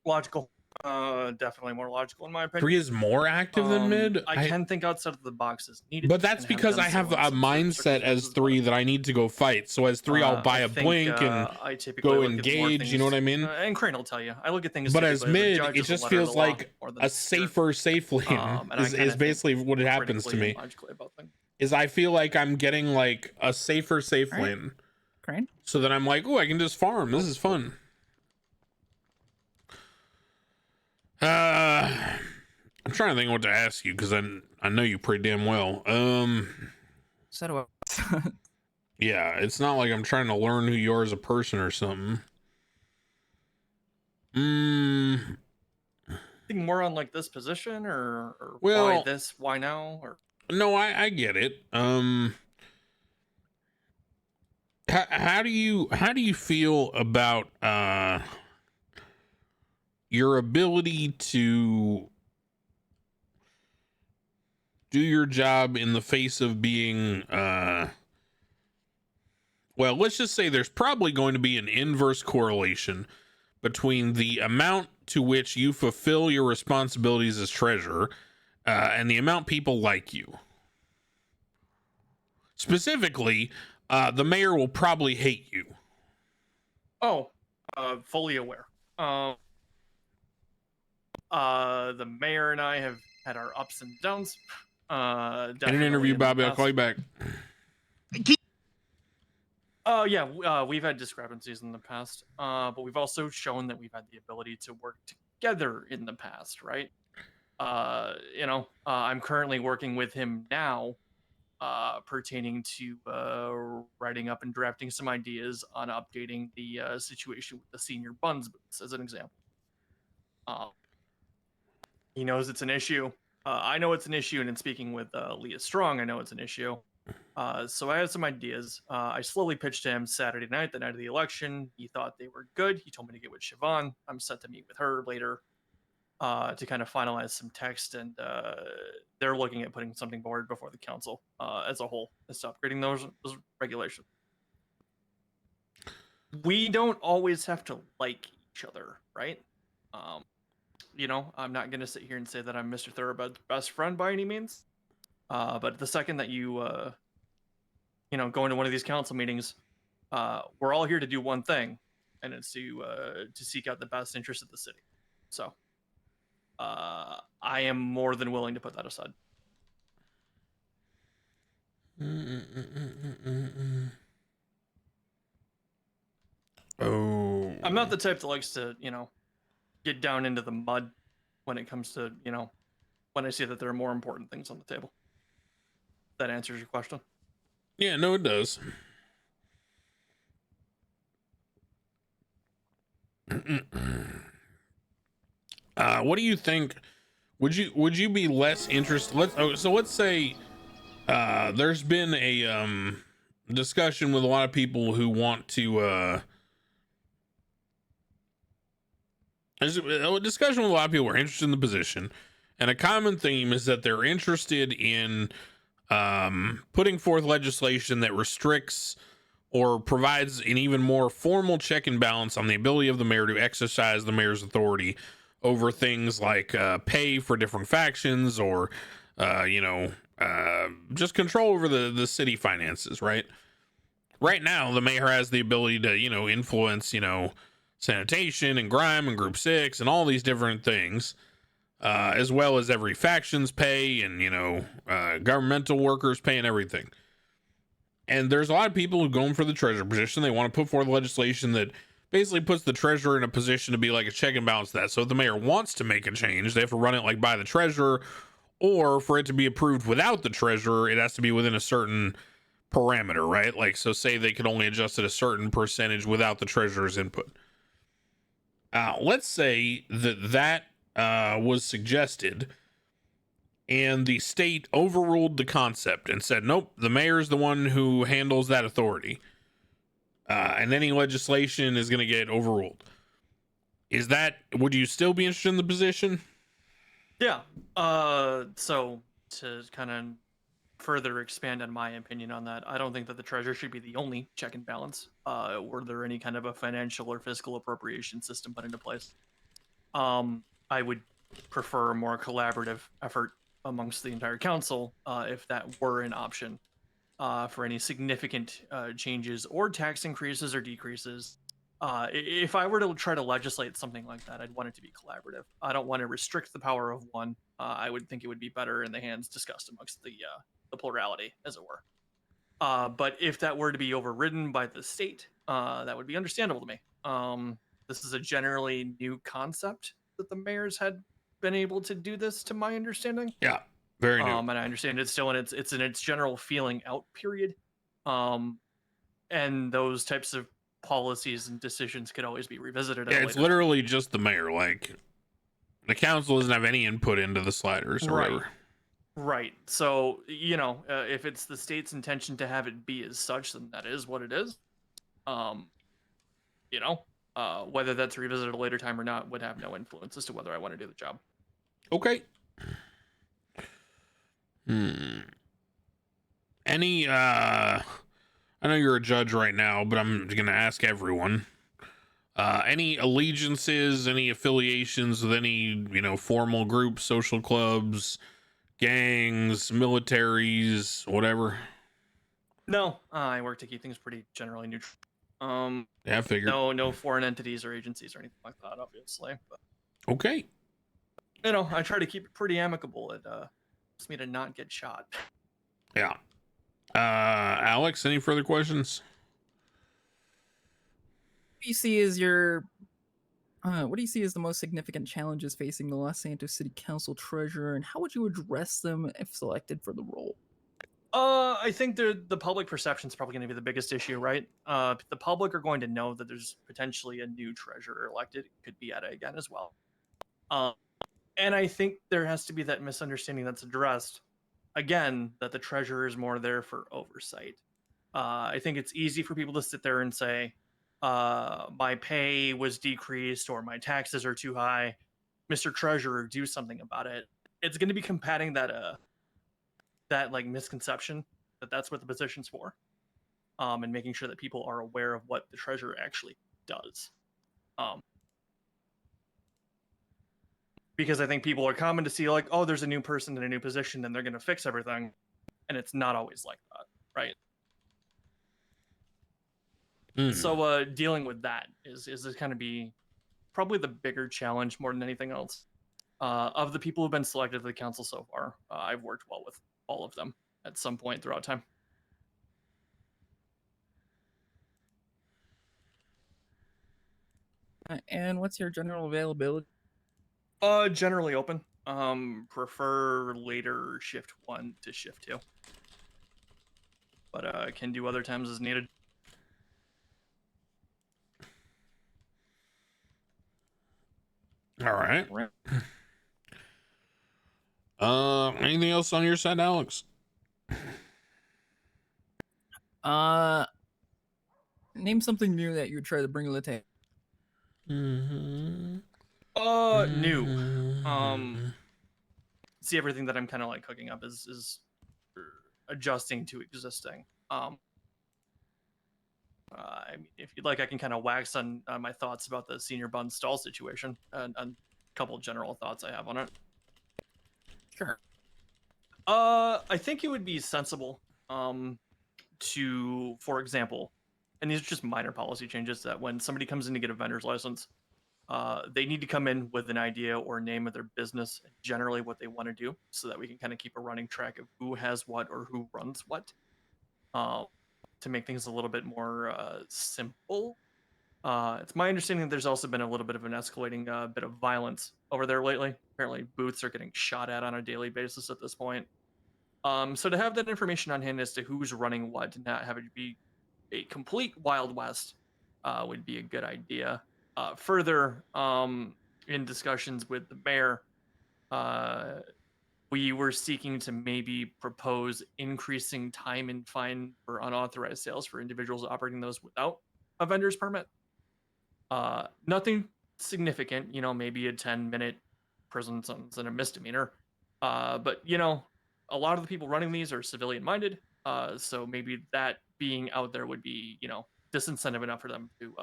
Logical. Definitely more logical in my opinion. 3 is more active than mid. I can think outside of the box as needed. But that's because I have a mindset as 3 that I need to go fight. So as 3, I'll buy a blink and I typically go look at more engage. You know what I mean? And Crane will tell you. I look at things. But as typically mid, a judge, it as a just letter of feels the law, like more than a safer safe lane and I is kinda basically think what it happens to critically me. and logically about things. Is I feel like I'm getting like a safer safe Right. lane. Crane? So then I'm like, oh, I can just farm. This is fun. I'm trying to think what to ask you because I know you pretty damn well. So do I. Yeah, it's not like I'm trying to learn who you are as a person or something. Think more on like this position or Well- why this, why now, or No, I get it. How do you feel about your ability to do your job in the face of being well, let's just say there's probably going to be an inverse correlation between the amount to which you fulfill your responsibilities as treasurer and the amount people like you. Specifically, the mayor will probably hate you. fully aware. The mayor and I have had our ups and downs. In an Definitely interview, in the Bobby, I'll past. call you back. We've had discrepancies in the past, but we've also shown that we've had the ability to work together in the past, right? I'm currently working with him now, pertaining to writing up and drafting some ideas on updating the situation with the senior buns booths, as an example. He knows it's an issue. I know it's an issue, and in speaking with Leah Strong, I know it's an issue. So I had some ideas. I slowly pitched to him Saturday night, the night of the election. He thought they were good. He told me to get with Siobhan. I'm set to meet with her later to kind of finalize some text, and they're looking at putting something forward before the council as a whole as to upgrading those regulations. We don't always have to like each other, right? I'm not going to sit here and say that I'm Mr. Thoroughbred's best friend by any means. But the second that you, go into one of these council meetings, we're all here to do one thing, and it's to seek out the best interest of the city. So I am more than willing to put that aside. Oh. I'm not the type that likes to, get down into the mud when it comes to, when I see that there are more important things on the table. That answers your question. Yeah, no, it does. What do you think? Would you be less interested? Let's say there's been a discussion with a lot of people who want to there's a discussion with a lot of people who are interested in the position, and a common theme is that they're interested in putting forth legislation that restricts or provides an even more formal check and balance on the ability of the mayor to exercise the mayor's authority over things like pay for different factions or just control over the city finances. Right now the mayor has the ability to influence sanitation and grime and group 6 and all these different things, as well as every faction's pay and governmental workers pay and everything. And there's a lot of people who go in for the treasurer position. They want to put forward legislation that basically puts the treasurer in a position to be like a check and balance to that. So if the mayor wants to make a change, they have to run it like by the treasurer, or for it to be approved without the treasurer, it has to be within a certain parameter, right? Like, so say they could only adjust it a certain percentage without the treasurer's input. Let's say that was suggested and the state overruled the concept and said, nope, the mayor is the one who handles that authority. And any legislation is going to get overruled. Would you still be interested in the position? Yeah. So to kind of further expand on my opinion on that. I don't think that the treasurer should be the only check and balance. Were there any kind of a financial or fiscal appropriation system put into place? I would prefer a more collaborative effort amongst the entire council if that were an option for any significant changes or tax increases or decreases. If I were to try to legislate something like that, I'd want it to be collaborative. I don't want to restrict the power of one. I would think it would be better in the hands discussed amongst the plurality, as it were. But if that were to be overridden by the state, that would be understandable to me. This is a generally new concept that the mayors had been able to do this, to my understanding. Yeah, very new. And I understand it's still in its general feeling out period. And those types of policies and decisions could always be revisited. Yeah, it's literally just the mayor. Like, the council doesn't have any input into the sliders or whatever. Right. So, if it's the state's intention to have it be as such, then that is what it is. Whether that's revisited at a later time or not would have no influence as to whether I want to do the job. Okay. Any, I know you're a judge right now, but I'm going to ask everyone. Any allegiances, any affiliations with any, formal groups, social clubs, gangs, militaries, whatever? No, I work to keep things pretty generally neutral. Yeah, I figured. No foreign entities or agencies or anything like that, obviously. But, okay. I try to keep it pretty amicable. It helps me to not get shot. Yeah. Alex, any further questions? What do you see as what do you see as the most significant challenges facing the Los Santos City Council treasurer, and how would you address them if selected for the role? I think the public perception is probably going to be the biggest issue, right? The public are going to know that there's potentially a new treasurer elected. It could be Etta again as well. And I think there has to be that misunderstanding that's addressed, again, that the treasurer is more there for oversight. I think it's easy for people to sit there and say, my pay was decreased or my taxes are too high. Mr. Treasurer, do something about it. It's going to be combating that misconception that that's what the position's for, and making sure that people are aware of what the treasurer actually does. Because I think people are common to see like, oh, there's a new person in a new position and they're going to fix everything, and it's not always like that, right? So dealing with that is kind of be probably the bigger challenge more than anything else. Of the people who've been selected to the council so far, I've worked well with all of them at some point throughout time. And what's your general availability? Generally open. Prefer later shift 1 to shift 2. But can do other times as needed. All right. Anything else on your side, Alex? Name something new that you would try to bring to the table. New. See, everything that I'm kind of like cooking up is adjusting to existing. I mean, if you'd like, I can kind of wax on my thoughts about the senior bun stall situation and a couple of general thoughts I have on it. Sure. I think it would be sensible to, for example, and these are just minor policy changes, that when somebody comes in to get a vendor's license, they need to come in with an idea or name of their business, generally what they want to do, so that we can kind of keep a running track of who has what or who runs what. To make things a little bit more simple. It's my understanding that there's also been a little bit of an escalating bit of violence over there lately. Apparently booths are getting shot at on a daily basis at this point. So to have that information on hand as to who's running what and not have it be a complete Wild West would be a good idea. Further, in discussions with the mayor, we were seeking to maybe propose increasing time and fine for unauthorized sales for individuals operating those without a vendor's permit. Nothing significant, maybe a 10-minute prison sentence and a misdemeanor. But, a lot of the people running these are civilian minded. So maybe that being out there would be, disincentive enough for them to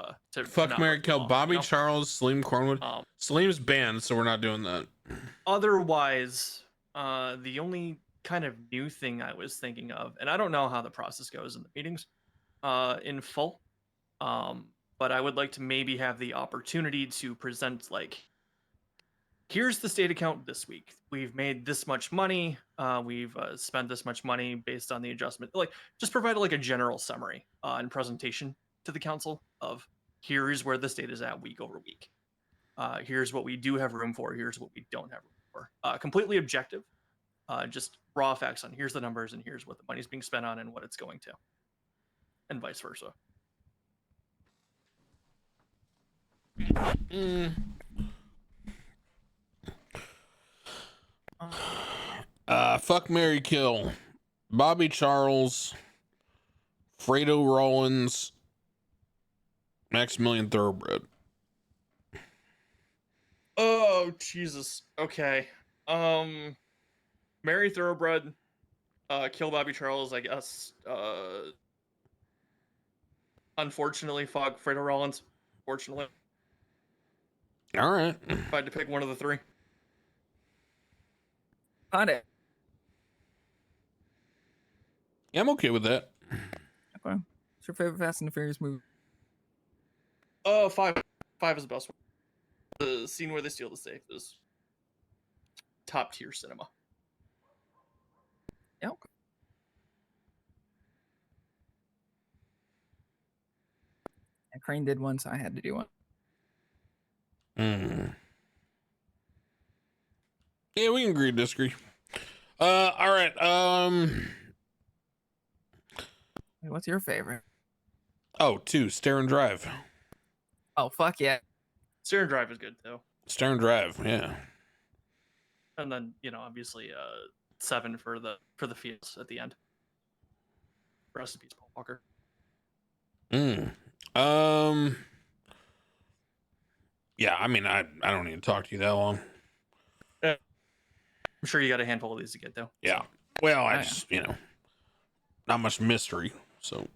Fuck, not Mary break the Kill, law, Bobby Charles, Salim Cornwood. Um, Salim's banned, so we're not doing that. Otherwise, the only kind of new thing I was thinking of, and I don't know how the process goes in the meetings in full, but I would like to maybe have the opportunity to present, like, here's the state account this week. We've made this much money. We've spent this much money based on the adjustment. Like, just provide like a general summary and presentation to the council of here's where the state is at week over week. Here's what we do have room for. Here's what we don't have room for. Completely objective. Just raw facts on here's the numbers and here's what the money's being spent on and what it's going to, and vice versa. Fuck, Mary Kill, Bobby Charles, Fredo Rollins, Maximilian Thoroughbred. Oh Jesus. Okay. Mary Thoroughbred, kill Bobby Charles, I guess. Unfortunately, fuck Fredo Rollins. Fortunately. All right. If I had to pick one of the three. Got it. Yeah, I'm okay with that. Okay. What's your favorite Fast and the Furious movie? Oh, 5. 5 is the best one. The scene where they steal the safe is top tier cinema. Yeah. Okay. And Crane did one, so I had to do one. Yeah, we can agree to disagree. All right. What's your favorite? Oh, 2, Stare and Drive. Oh, fuck yeah. Stare and Drive is good too. Stare and Drive, yeah. And then, obviously 7 for the fields at the end. Rest in peace, Paul Walker. Yeah, I mean, I don't need to talk to you that long. I'm sure you got a handful of these to get though. Yeah. Well, I just, not much mystery. So.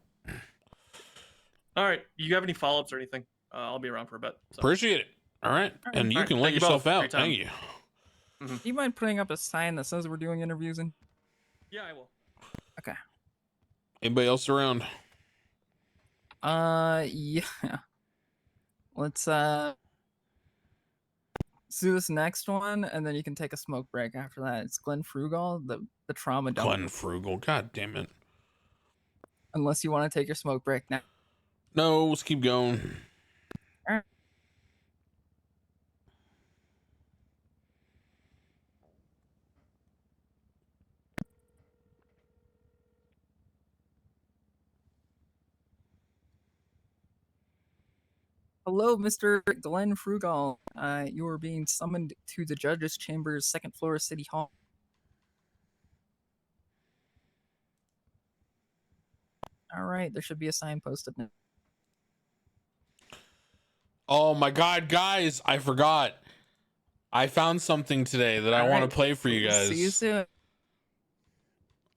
All right. You have any follow-ups or anything? I'll be around for a bit. So. Appreciate it. All right. And you can let yourself out. Thank you. Do you mind putting up a sign that says we're doing interviews? Yeah, I will. Okay. Anybody else around? Yeah. Let's do this next one, and then you can take a smoke break after that. It's Glenn Frugal, the trauma dump. Glenn Frugal. God damn it. Unless you want to take your smoke break now. No, let's keep going. All right. Hello, Mr. Glenn Frugal. You are being summoned to the judge's chambers, 2nd floor, City Hall. All right, there should be a sign posted now. Oh my God, guys, I forgot. I found something today that I want to play for you guys. See you soon.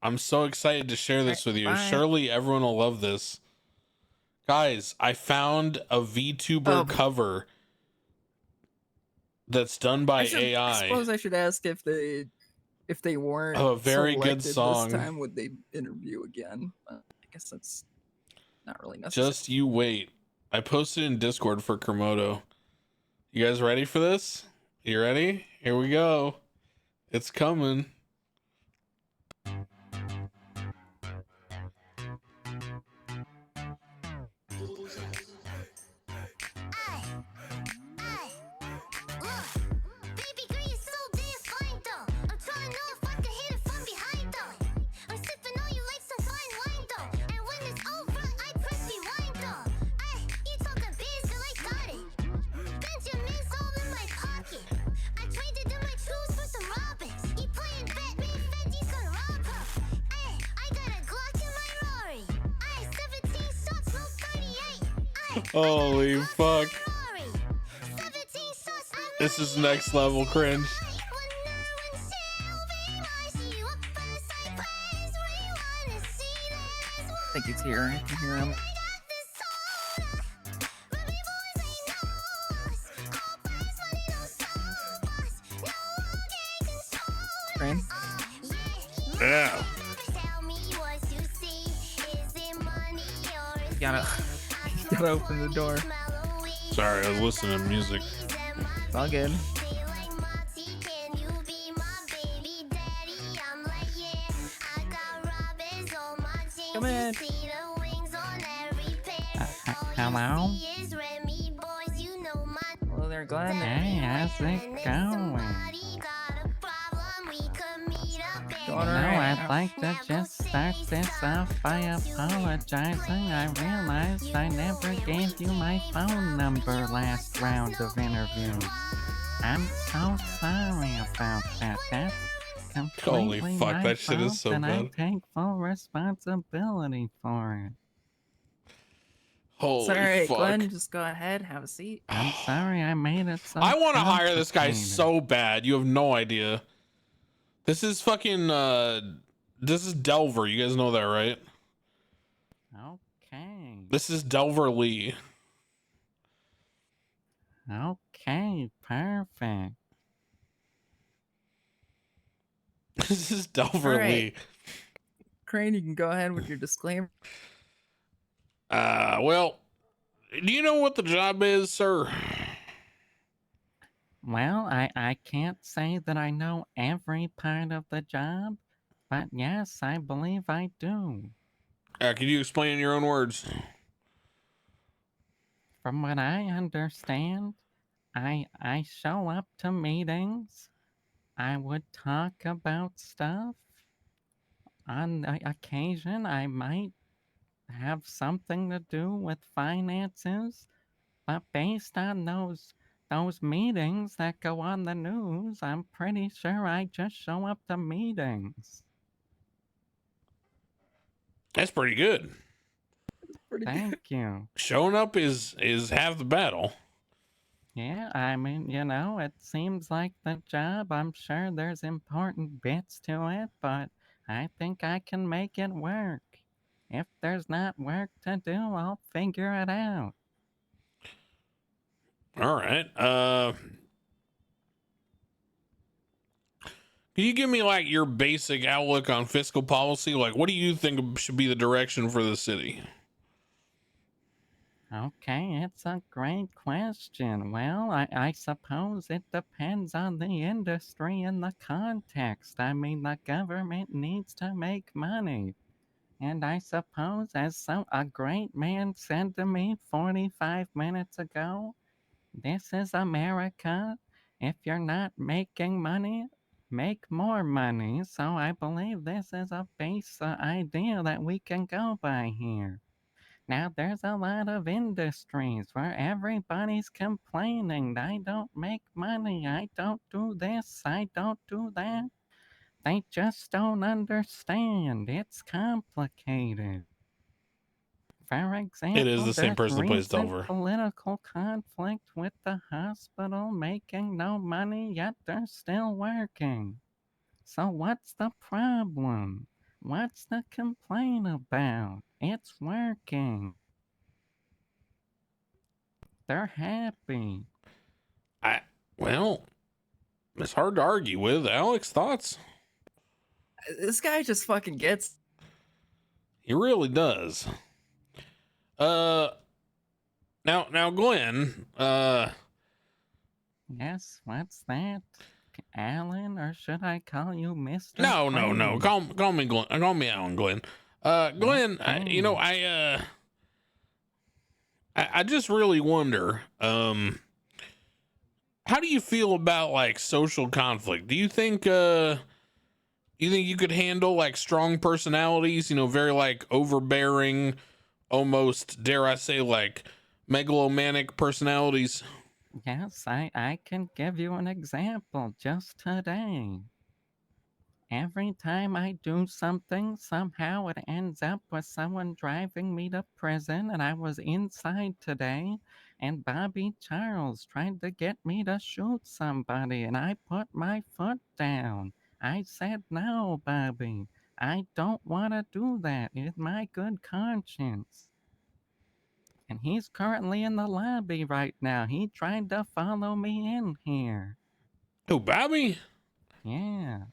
I'm so excited to share this with you. Bye. Surely everyone will love this. Guys, I found a VTuber cover that's done by AI. I suppose I should ask if they weren't a very good song. This time, would they interview again? I guess that's not really necessary. Just you wait. I posted in Discord for Kermodo. You guys ready for this? You ready? Here we go. It's coming. Holy fuck. This is next level cringe. think he's here. I can hear him. Crane? Yeah. You gotta open the door. Sorry, I was listening to music. It's all good. Come in. Hello? Hello there, Glenn. Hey, how's it going? Going No, alright. I'd like to just start this off by apologizing. I realized I never gave you my phone number last round of interviews. I'm so sorry about that. That's Holy completely fuck, my that shit is fault, so and I bad. take full responsibility for it. Holy Sorry, fuck. Glenn, just go ahead, have a seat. I'm sorry I made it so I want to hire this guy complicated. so bad. You have no idea. This is fucking, this is Delver. You guys know that, right? Okay. This is Delver Lee. Okay, perfect. This is Delver All right. Lee. Crane, you can go ahead with your disclaimer. Well, do you know what the job is, sir? Well, I can't say that I know every part of the job, but yes, I believe I do. Can you explain in your own words? From what I understand, I show up to meetings. I would talk about stuff. On occasion, I might have something to do with finances, but based on those meetings that go on the news, I'm pretty sure I just show up to meetings. That's pretty good. Thank you. Showing up is half the battle. Yeah, I mean, it seems like the job. I'm sure there's important bits to it, but I think I can make it work. If there's not work to do, I'll figure it out. All right. Can you give me like your basic outlook on fiscal policy? Like, what do you think should be the direction for the city? Okay, it's a great question. Well, I suppose it depends on the industry and the context. I mean, the government needs to make money. And I suppose, as a great man said to me 45 minutes ago, this is America. If you're not making money, make more money. So I believe this is a base idea that we can go by here. Now, there's a lot of industries where everybody's complaining. I don't make money. I don't do this. I don't do that. They just don't understand. It's complicated. For example, It is the same there's person that plays recent Delver. political conflict with the hospital making no money, yet they're still working. So what's the problem? What's the complaint about? It's working. They're happy. Well, it's hard to argue with. Alex, thoughts? This guy just fucking gets. He really does. Now, Glenn. Yes, what's that? Alan, or should I call you Mr. No. Crane? Call me Glenn. Call me Alan, Glenn. Glenn, Okay. I just really wonder, how do you feel about like social conflict? Do you think you could handle like strong personalities, very like overbearing, almost dare I say like megalomanic personalities? Yes, I can give you an example just today. Every time I do something, somehow it ends up with someone driving me to prison, and I was inside today, and Bobby Charles tried to get me to shoot somebody, and I put my foot down. I said, no, Bobby, I don't want to do that in my good conscience. And he's currently in the lobby right now. He tried to follow me in here. Who, Bobby? Yeah.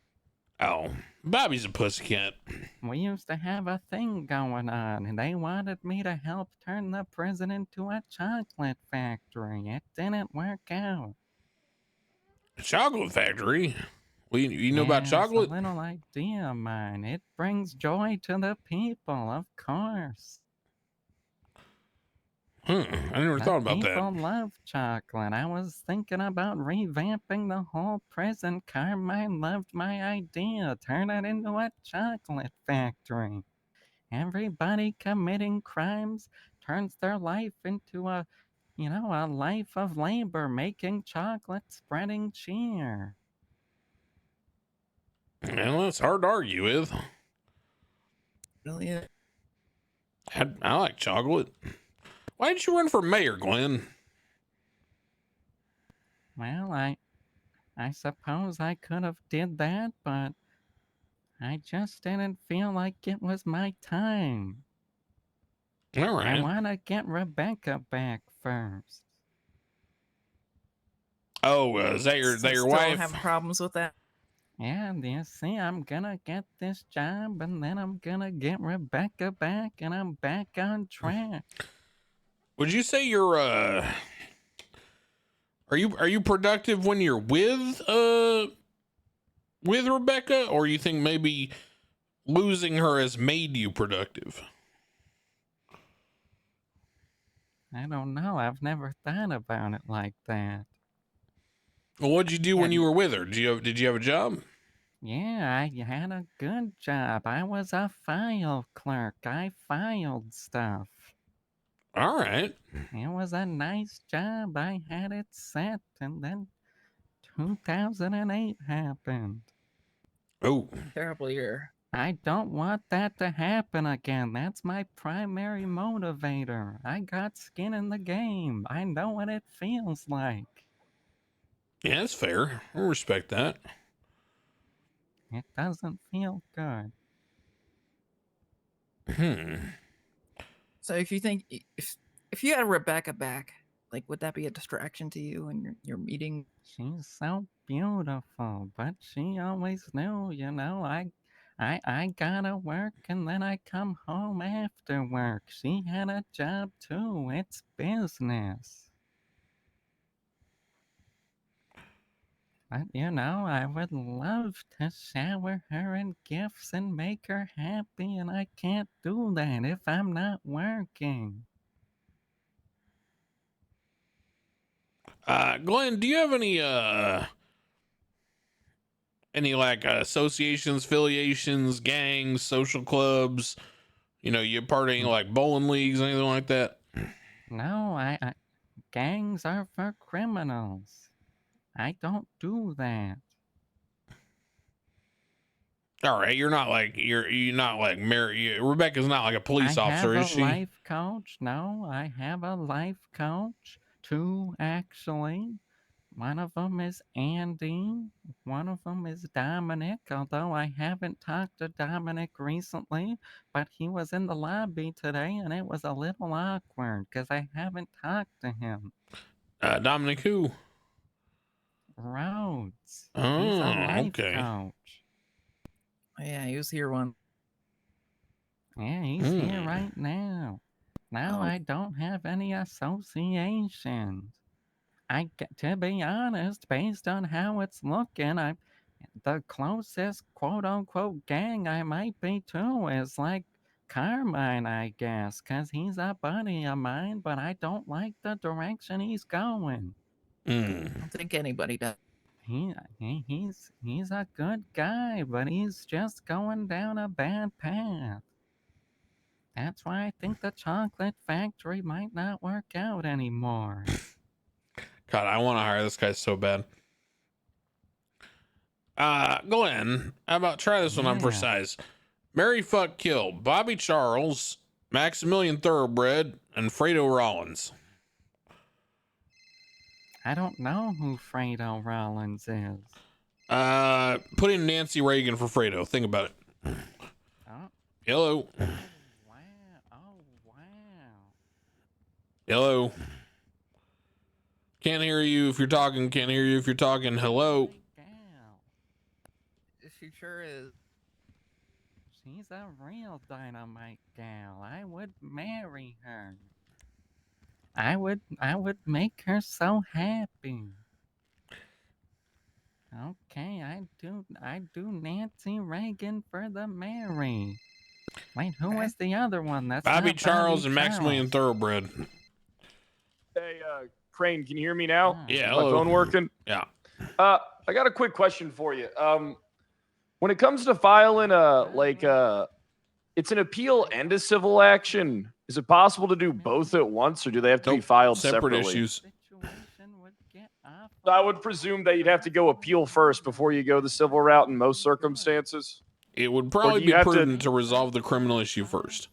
Oh, Bobby's a pussycat. We used to have a thing going on, and they wanted me to help turn the prison into a chocolate factory. It didn't work out. A chocolate factory? Well, you know about chocolate? It's a little idea of mine. It brings joy to the people, of course. I never thought about that. People love chocolate. I was thinking about revamping the whole prison. Carmine loved my idea. Turn it into a chocolate factory. Everybody committing crimes turns their life into a life of labor, making chocolate, spreading cheer. Well, that's hard to argue with. Really? I like chocolate. Why didn't you run for mayor, Glenn? Well, I suppose I could have did that, but I just didn't feel like it was my time. All right. I want to get Rebecca back first. Oh, is that your Still wife? have problems with that? Yeah, you see, I'm gonna get this job, and then I'm gonna get Rebecca back, and I'm back on track. Would you say you're are you productive when you're with Rebecca, or you think maybe losing her has made you productive? I don't know. I've never thought about it like that. Well, what'd you do when you were with her? Did you have a job? Yeah, I had a good job. I was a file clerk. I filed stuff. All right. It was a nice job. I had it set, and then 2008 happened. Oh. Terrible year. I don't want that to happen again. That's my primary motivator. I got skin in the game. I know what it feels like. Yeah, that's fair. I respect that. It doesn't feel good. So if you think if you had Rebecca back, like, would that be a distraction to you in your meeting? She's so beautiful, but she always knew, I gotta work and then I come home after work. She had a job too. It's business. But I would love to shower her in gifts and make her happy, and I can't do that if I'm not working. Glenn, do you have any like associations, affiliations, gangs, social clubs? You part of any like bowling leagues, anything like that? No, gangs are for criminals. I don't do that. All right, you're not like Mary. Rebecca's not like a police officer, is she? I have a life coach. No, I have a life coach. 2 actually. One of them is Andy. One of them is Dominic. Although I haven't talked to Dominic recently, but he was in the lobby today, and it was a little awkward because I haven't talked to him. Dominic who? Rhodes. Oh, He's a life okay. coach. Yeah, he was here one. Yeah, he's here right now. Now I don't have any associations. To be honest, based on how it's looking, the closest quote-unquote gang I might be to is like Carmine, I guess, because he's a buddy of mine, but I don't like the direction he's going. I don't think anybody does. He's a good guy, but he's just going down a bad path. That's why I think the chocolate factory might not work out anymore. God, I want to hire this guy so bad. Glenn, how about try this one on for size? Mary fuck kill Bobby Charles, Maximilian Thoroughbred, and Fredo Rollins. I don't know who Fredo Rollins is. Put in Nancy Reagan for Fredo. Think about it. Hello. Wow. Oh, wow. Hello. Can't hear you if you're talking. Can't hear you if you're talking. Hello. She sure is. She's a real dynamite gal. I would marry her. I would make her so happy. Okay, I do Nancy Reagan for the Mary. Wait, who was the other one? That's Bobby not Charles Bobby and Maximilian Charles. Thoroughbred. Hey, Crane, can you hear me now? Yeah, Is hello. my phone working? Yeah. I got a quick question for you. When it comes to filing it's an appeal and a civil action. Is it possible to do both at once, or do they have to be filed Separate separately? issues. I would presume that you'd have to go appeal first before you go the civil route in most circumstances. It would Or probably do be you have prudent to resolve the criminal issue first.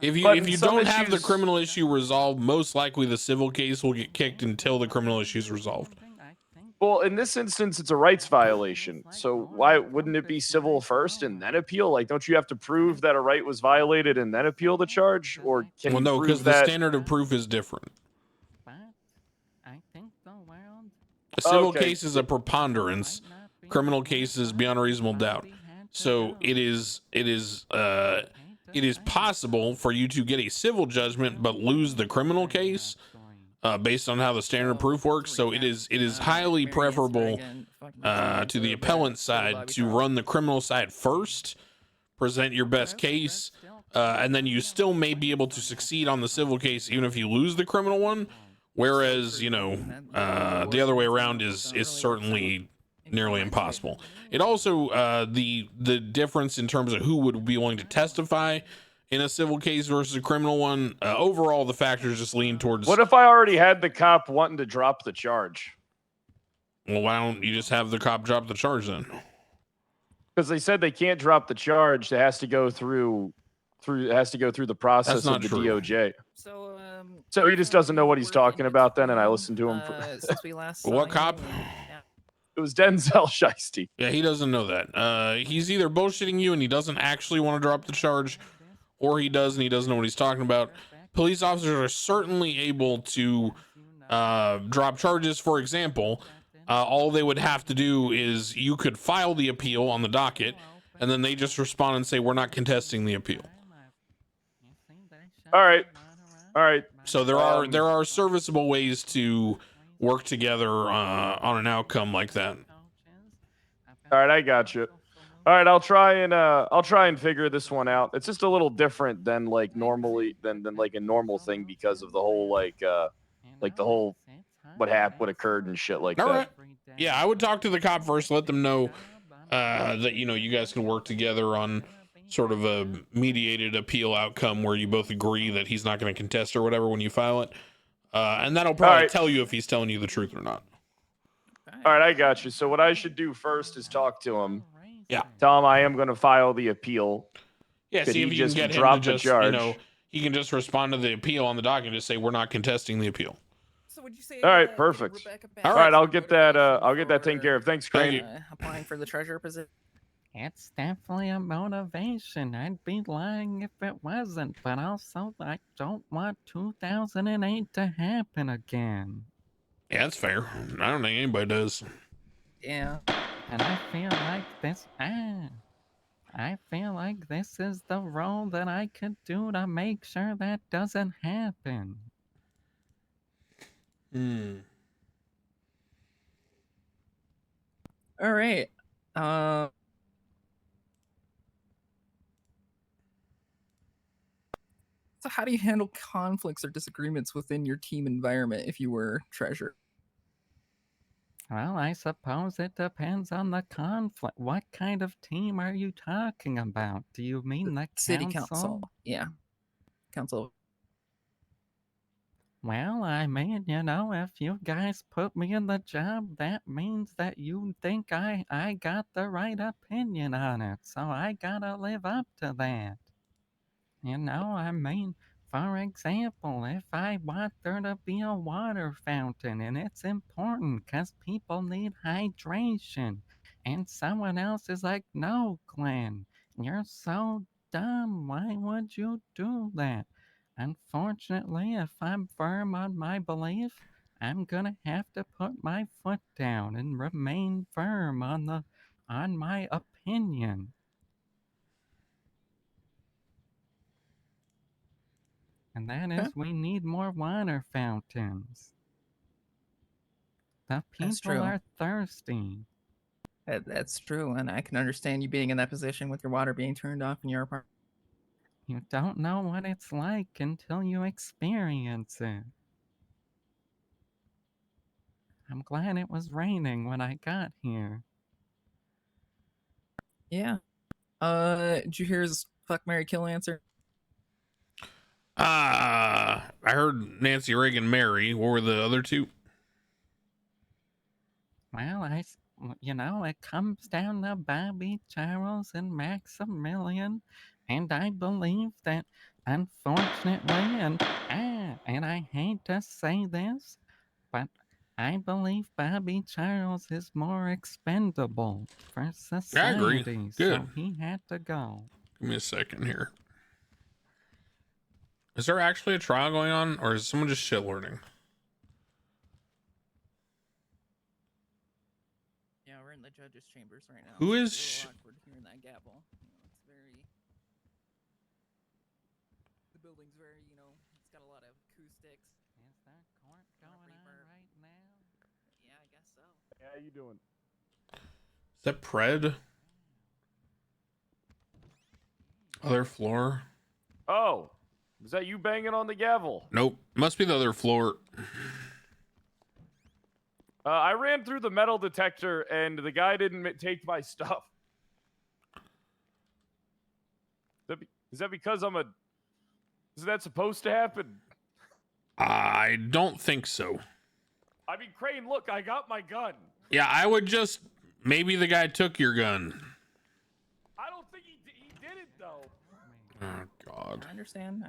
If But you in some don't have the issues- criminal issue resolved, most likely the civil case will get kicked until the criminal issue is resolved. Well, in this instance, it's a rights violation. So why wouldn't it be civil first and then appeal? Like, don't you have to prove that a right was violated and then appeal the charge? Or can Well, you no, prove because the that? standard of proof is different. I think the world. A civil Okay. case is a preponderance. Criminal case is beyond a reasonable doubt. So it is possible for you to get a civil judgment but lose the criminal case based on how the standard of proof works. So it is highly preferable to the appellant side to run the criminal side first, present your best case, and then you still may be able to succeed on the civil case even if you lose the criminal one. Whereas, the other way around is certainly nearly impossible. It also, the difference in terms of who would be willing to testify in a civil case versus a criminal one, overall, the factors just lean towards. What if I already had the cop wanting to drop the charge? Well, why don't you just have the cop drop the charge then? Because they said they can't drop the charge. It has to go through the process That's not of the true. DOJ. So he just doesn't know what he's talking about then, and I listened to him. since we last What saw cop? you, It was Denzel Shiesty. Yeah, he doesn't know that. He's either bullshitting you and he doesn't actually want to drop the charge, or he does and he doesn't know what he's talking about. Police officers are certainly able to drop charges. For example, all they would have to do is you could file the appeal on the docket, and then they just respond and say, we're not contesting the appeal. All right. So there are serviceable ways to work together on an outcome like that. All right, I got you. All right, I'll try and figure this one out. It's just a little different than like normally than like a normal thing because of the whole the whole what occurred and shit like All that. right. Yeah, I would talk to the cop first, let them know that you guys can work together on sort of a mediated appeal outcome where you both agree that he's not going to contest or whatever when you file it. And that'll probably tell you if he's telling you the truth or not. All right, I got you. So what I should do first is talk to him. Yeah. Tell him I am going to file the appeal. Yeah, Could see he if you can just get him drop to the just, charge? he can just respond to the appeal on the docket and just say, we're not contesting the appeal. All right, perfect. All right, I'll get that taken care of. Thanks, Crane. applying for the treasurer position. It's definitely a motivation. I'd be lying if it wasn't, but also I don't want 2008 to happen again. Yeah, that's fair. I don't think anybody does. Yeah. And I feel like this is the role that I could do to make sure that doesn't happen. All right. So how do you handle conflicts or disagreements within your team environment if you were treasurer? Well, I suppose it depends on the conflict. What kind of team are you talking about? Do you mean the City council. Yeah. Council. Well, I mean, if you guys put me in the job, that means that you think I got the right opinion on it. So I gotta live up to that. I mean, for example, if I want there to be a water fountain and it's important because people need hydration, and someone else is like, no, Glenn, you're so dumb. Why would you do that? Unfortunately, if I'm firm on my belief, I'm gonna have to put my foot down and remain firm on my opinion. And that is, we need more water fountains. The That's people true. are thirsty. That's true, and I can understand you being in that position with your water being turned off in your apartment. You don't know what it's like until you experience it. I'm glad it was raining when I got here. Yeah. Did you hear his fuck, marry, kill answer? I heard Nancy Reagan marry. What were the other two? Well, it comes down to Bobby, Charles, and Maximilian, and I believe that, unfortunately, and I hate to say this, but I believe Bobby Charles is more expendable for society, I agree. Good. so he had to go. Give me a second here. Is there actually a trial going on, or is someone just shitlording? Yeah, we're in the judge's chambers right now. Who so is it's a little awkward hearing that gavel. It's very. The building's very, it's got a lot of acoustics. Is that court going on right now? Yeah, I guess so. Hey, how you doing? Is that Pred? Other floor? Oh, is that you banging on the gavel? Nope. Must be the other floor. I ran through the metal detector and the guy didn't take my stuff. Is that because is that supposed to happen? I don't think so. I mean, Crane, look, I got my gun. Yeah, I would just... Maybe the guy took your gun. I don't think he did it, though. Oh, God. I understand.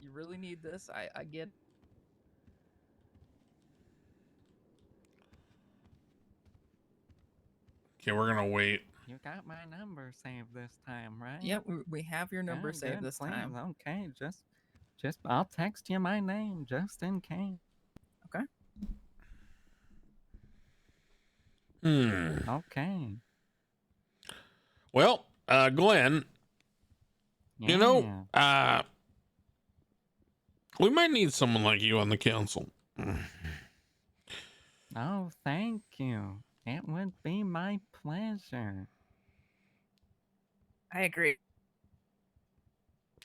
You really need this. I get. Okay, we're gonna wait. You got my number saved this time, right? Yep, we have your number saved good, this please. time. Okay, just I'll text you my name just in case. Okay. Okay. Well, Glenn, you know, we might need someone like you on the council. Oh, thank you. It would be my pleasure. I agree.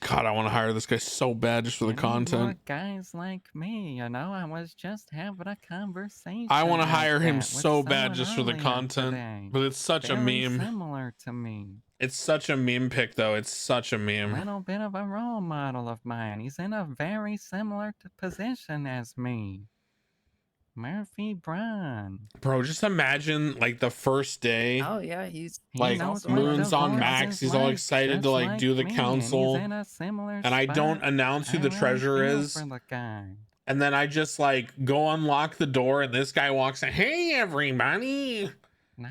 God, I want to hire this guy so bad just for the I need more content. guys like me, I was just having a conversation. I want to like hire him that with so bad someone just for the earlier content. today. But it's such a Very meme. Similar to me. It's such a meme pick, though. It's such a meme. Little bit of a role model of mine. He's in a very similar position as me. Murphy Braun. Bro, just imagine like the first day. Oh yeah, he's Like Moon's on Max. He's all excited to like do the council. And I don't announce who the treasurer is. And then I just like go unlock the door and this guy walks in. Hey everybody.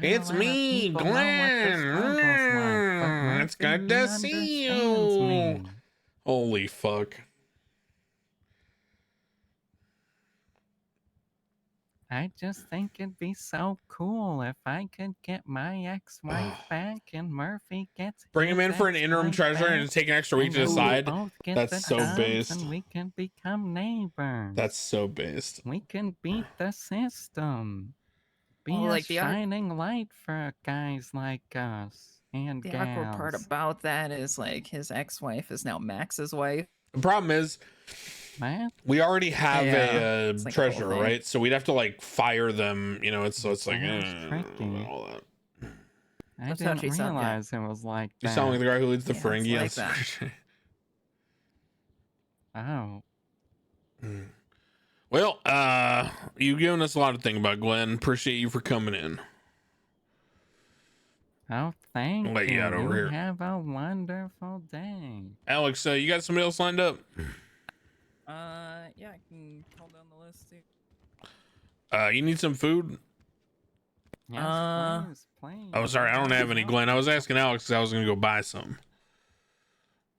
It's me, Glenn. It's good to see you. Holy fuck. I just think it'd be so cool if I could get my ex-wife back and Murphy gets Bring him his in for an interim ex-wife treasurer and back, take an extra week to and then we decide. both get That's the so jobs based. And we can become neighbors. That's so based. We can beat the system. Be Well, a like, the shining light for guys like us and The gals. awkward part about that is like his ex-wife is now Max's wife. The problem is, we already have a it's like a treasurer, whole thing. right? So we'd have to like fire them, you know. It's so it's like all that. I That's how didn't she sound, yeah. realize it was like You that. sound like the guy who leads the Yeah, Ferengi. it's like Oh. Well, you've given us a lot to think about, Glenn. Appreciate you for coming in. Oh, thank I'll let you out over here. Have a wonderful day. Alex, you got somebody else lined up? Yeah, I can call down the list too. You need some food? Yes, please. Oh, sorry, I don't have any, Glenn. I was asking Alex because I was gonna go buy some.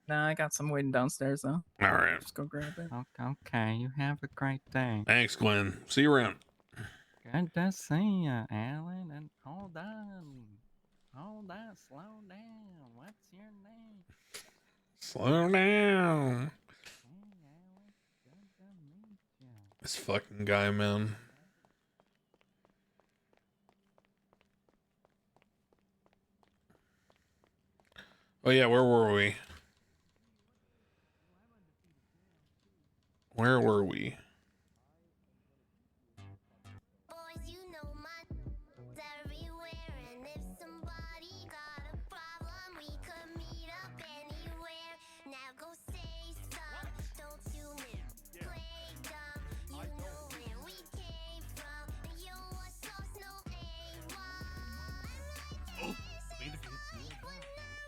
Nah, I got some waiting downstairs though. All right. Just go grab it. Okay, you have a great day. Thanks, Glenn. See you around. Good to see you, Alan. And hold on. Slow down. What's your name? Slow down. This fucking guy, man. Oh yeah, where were we? Where were we?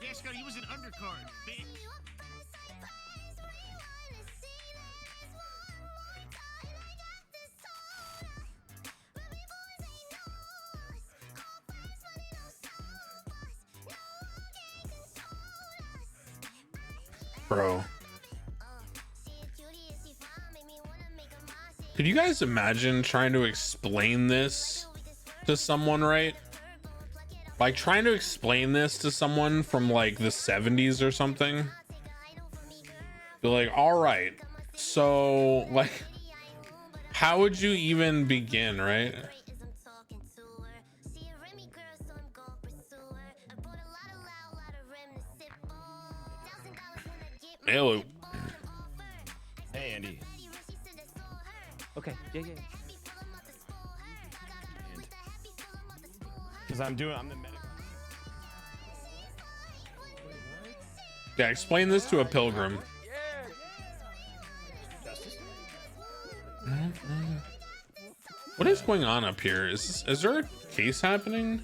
Yeah, Scott, he was an undercard, bitch. Bro. Could you guys imagine trying to explain this to someone, right? Like trying to explain this to someone from like the 70s or something. Be like, all right, so like, how would you even begin, right? Hello. Hey, Andy. Okay, yeah. Because I'm the medic. Yeah, explain this to a pilgrim. What is going on up here? Is there a case happening?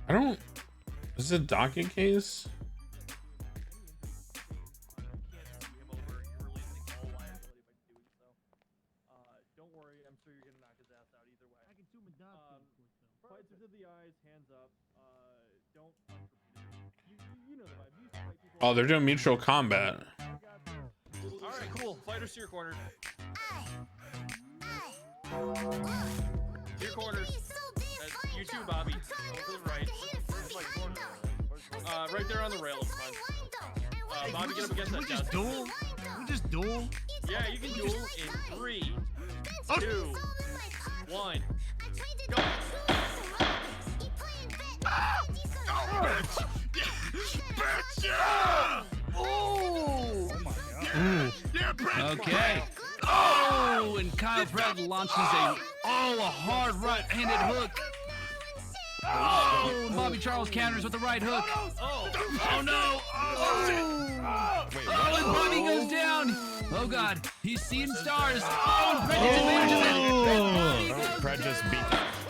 I don't. Is it a docket case? Oh, they're doing mutual combat. All right, cool. Fighters to your corners. To your corners. You too, Bobby. To the right. Right there on the rail. Bobby, get up against that desk. We just duel. Yeah, you can duel in 3, 2, 1, go. Oh my god. Okay. Oh, and Kyle Pratt launches a hard right-handed hook. Oh, Bobby Charles counters with the right hook. Oh no. Oh, and Bobby goes down. Oh god, he's seeing stars. Oh, and Pratt Pratt just beat.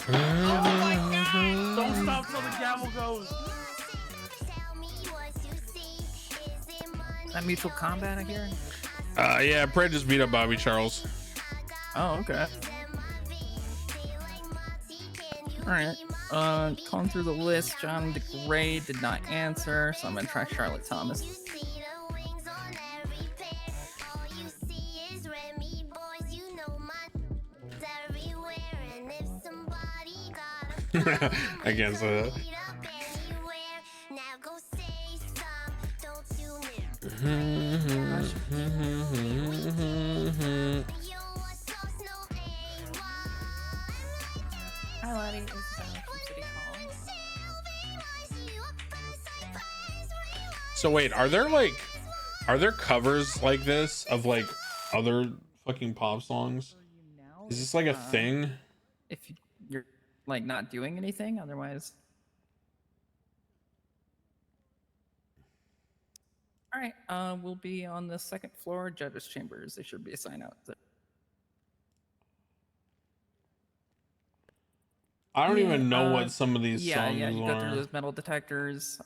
Oh my god. Don't stop till the gavel goes. That mutual combat, I hear. Yeah, Pred just beat up Bobby Charles. Oh, okay. All right. Calling through the list. John DeGray did not answer, so I'm gonna try Charlotte Thomas. Against Hi, Lottie. This is Alex from City Hall. So wait, are there covers like this of like other fucking pop songs? Is this like a thing? If you're like not doing anything, otherwise. All right. We'll be on the second floor, judges' chambers. There should be a sign out there. I don't even know what some of these songs you go through are. those metal detectors.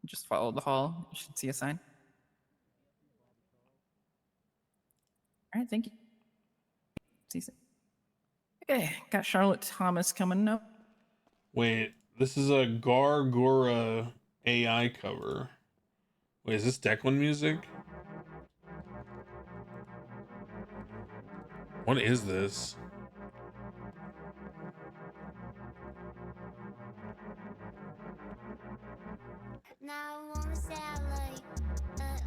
Just follow the hall. You should see a sign. All right, thank you. See you soon. Okay, got Charlotte Thomas coming up. Wait, this is a Gargora AI cover. Wait, is this Declan music? What is this? Now I wanna say I love you,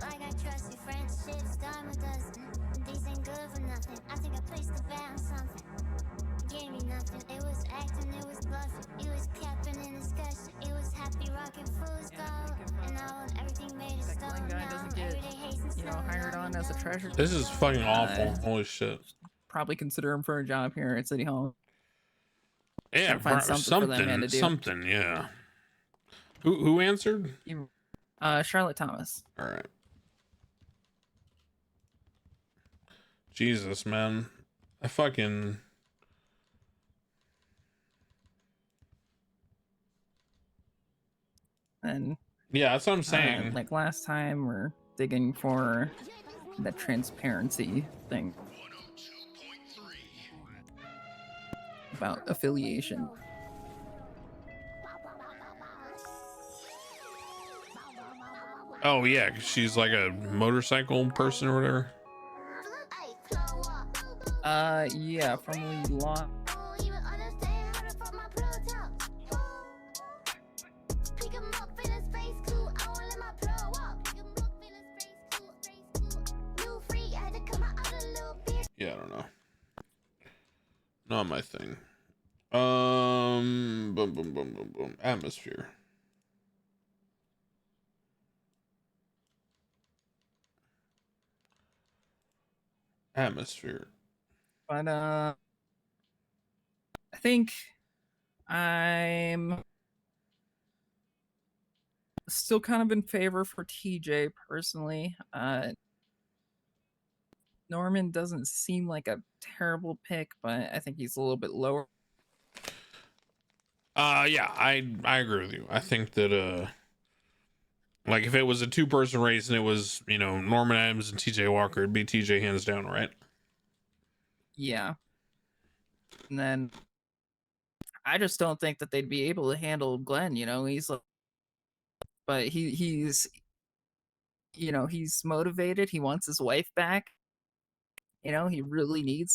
like I trust you. Friendships dime a dozen. These ain't good for nothing. I think I placed a bet on something. Gave me nothing. It was acting, it was bluffing. It was capping in discussion. It was happy rocking fool's gold. And all and everything made it stone. Guy doesn't get, hired on as a treasurer. This is fucking awful. Holy shit. Probably consider him for a job here at City Hall. Yeah, Gotta find something for that man to do. something, yeah. Who answered? Charlotte Thomas. All right. Jesus, man. I fucking... And yeah, that's what I'm saying. Like last time, we're digging for the transparency thing about affiliation. Oh yeah, 'cause she's like a motorcycle person or whatever. Yeah, formerly law. Yeah, I don't know. Not my thing. Boom, boom, boom, boom, boom. Atmosphere. Atmosphere. But I think I'm still kind of in favor for TJ personally. Norman doesn't seem like a terrible pick, but I think he's a little bit lower. Yeah, I agree with you. I think that like if it was a 2-person race and it was, Norman Adams and TJ Walker, it'd be TJ hands down, right? Yeah. And then I just don't think that they'd be able to handle Glenn, he's like, but he's he's motivated, he wants his wife back. He really needs it.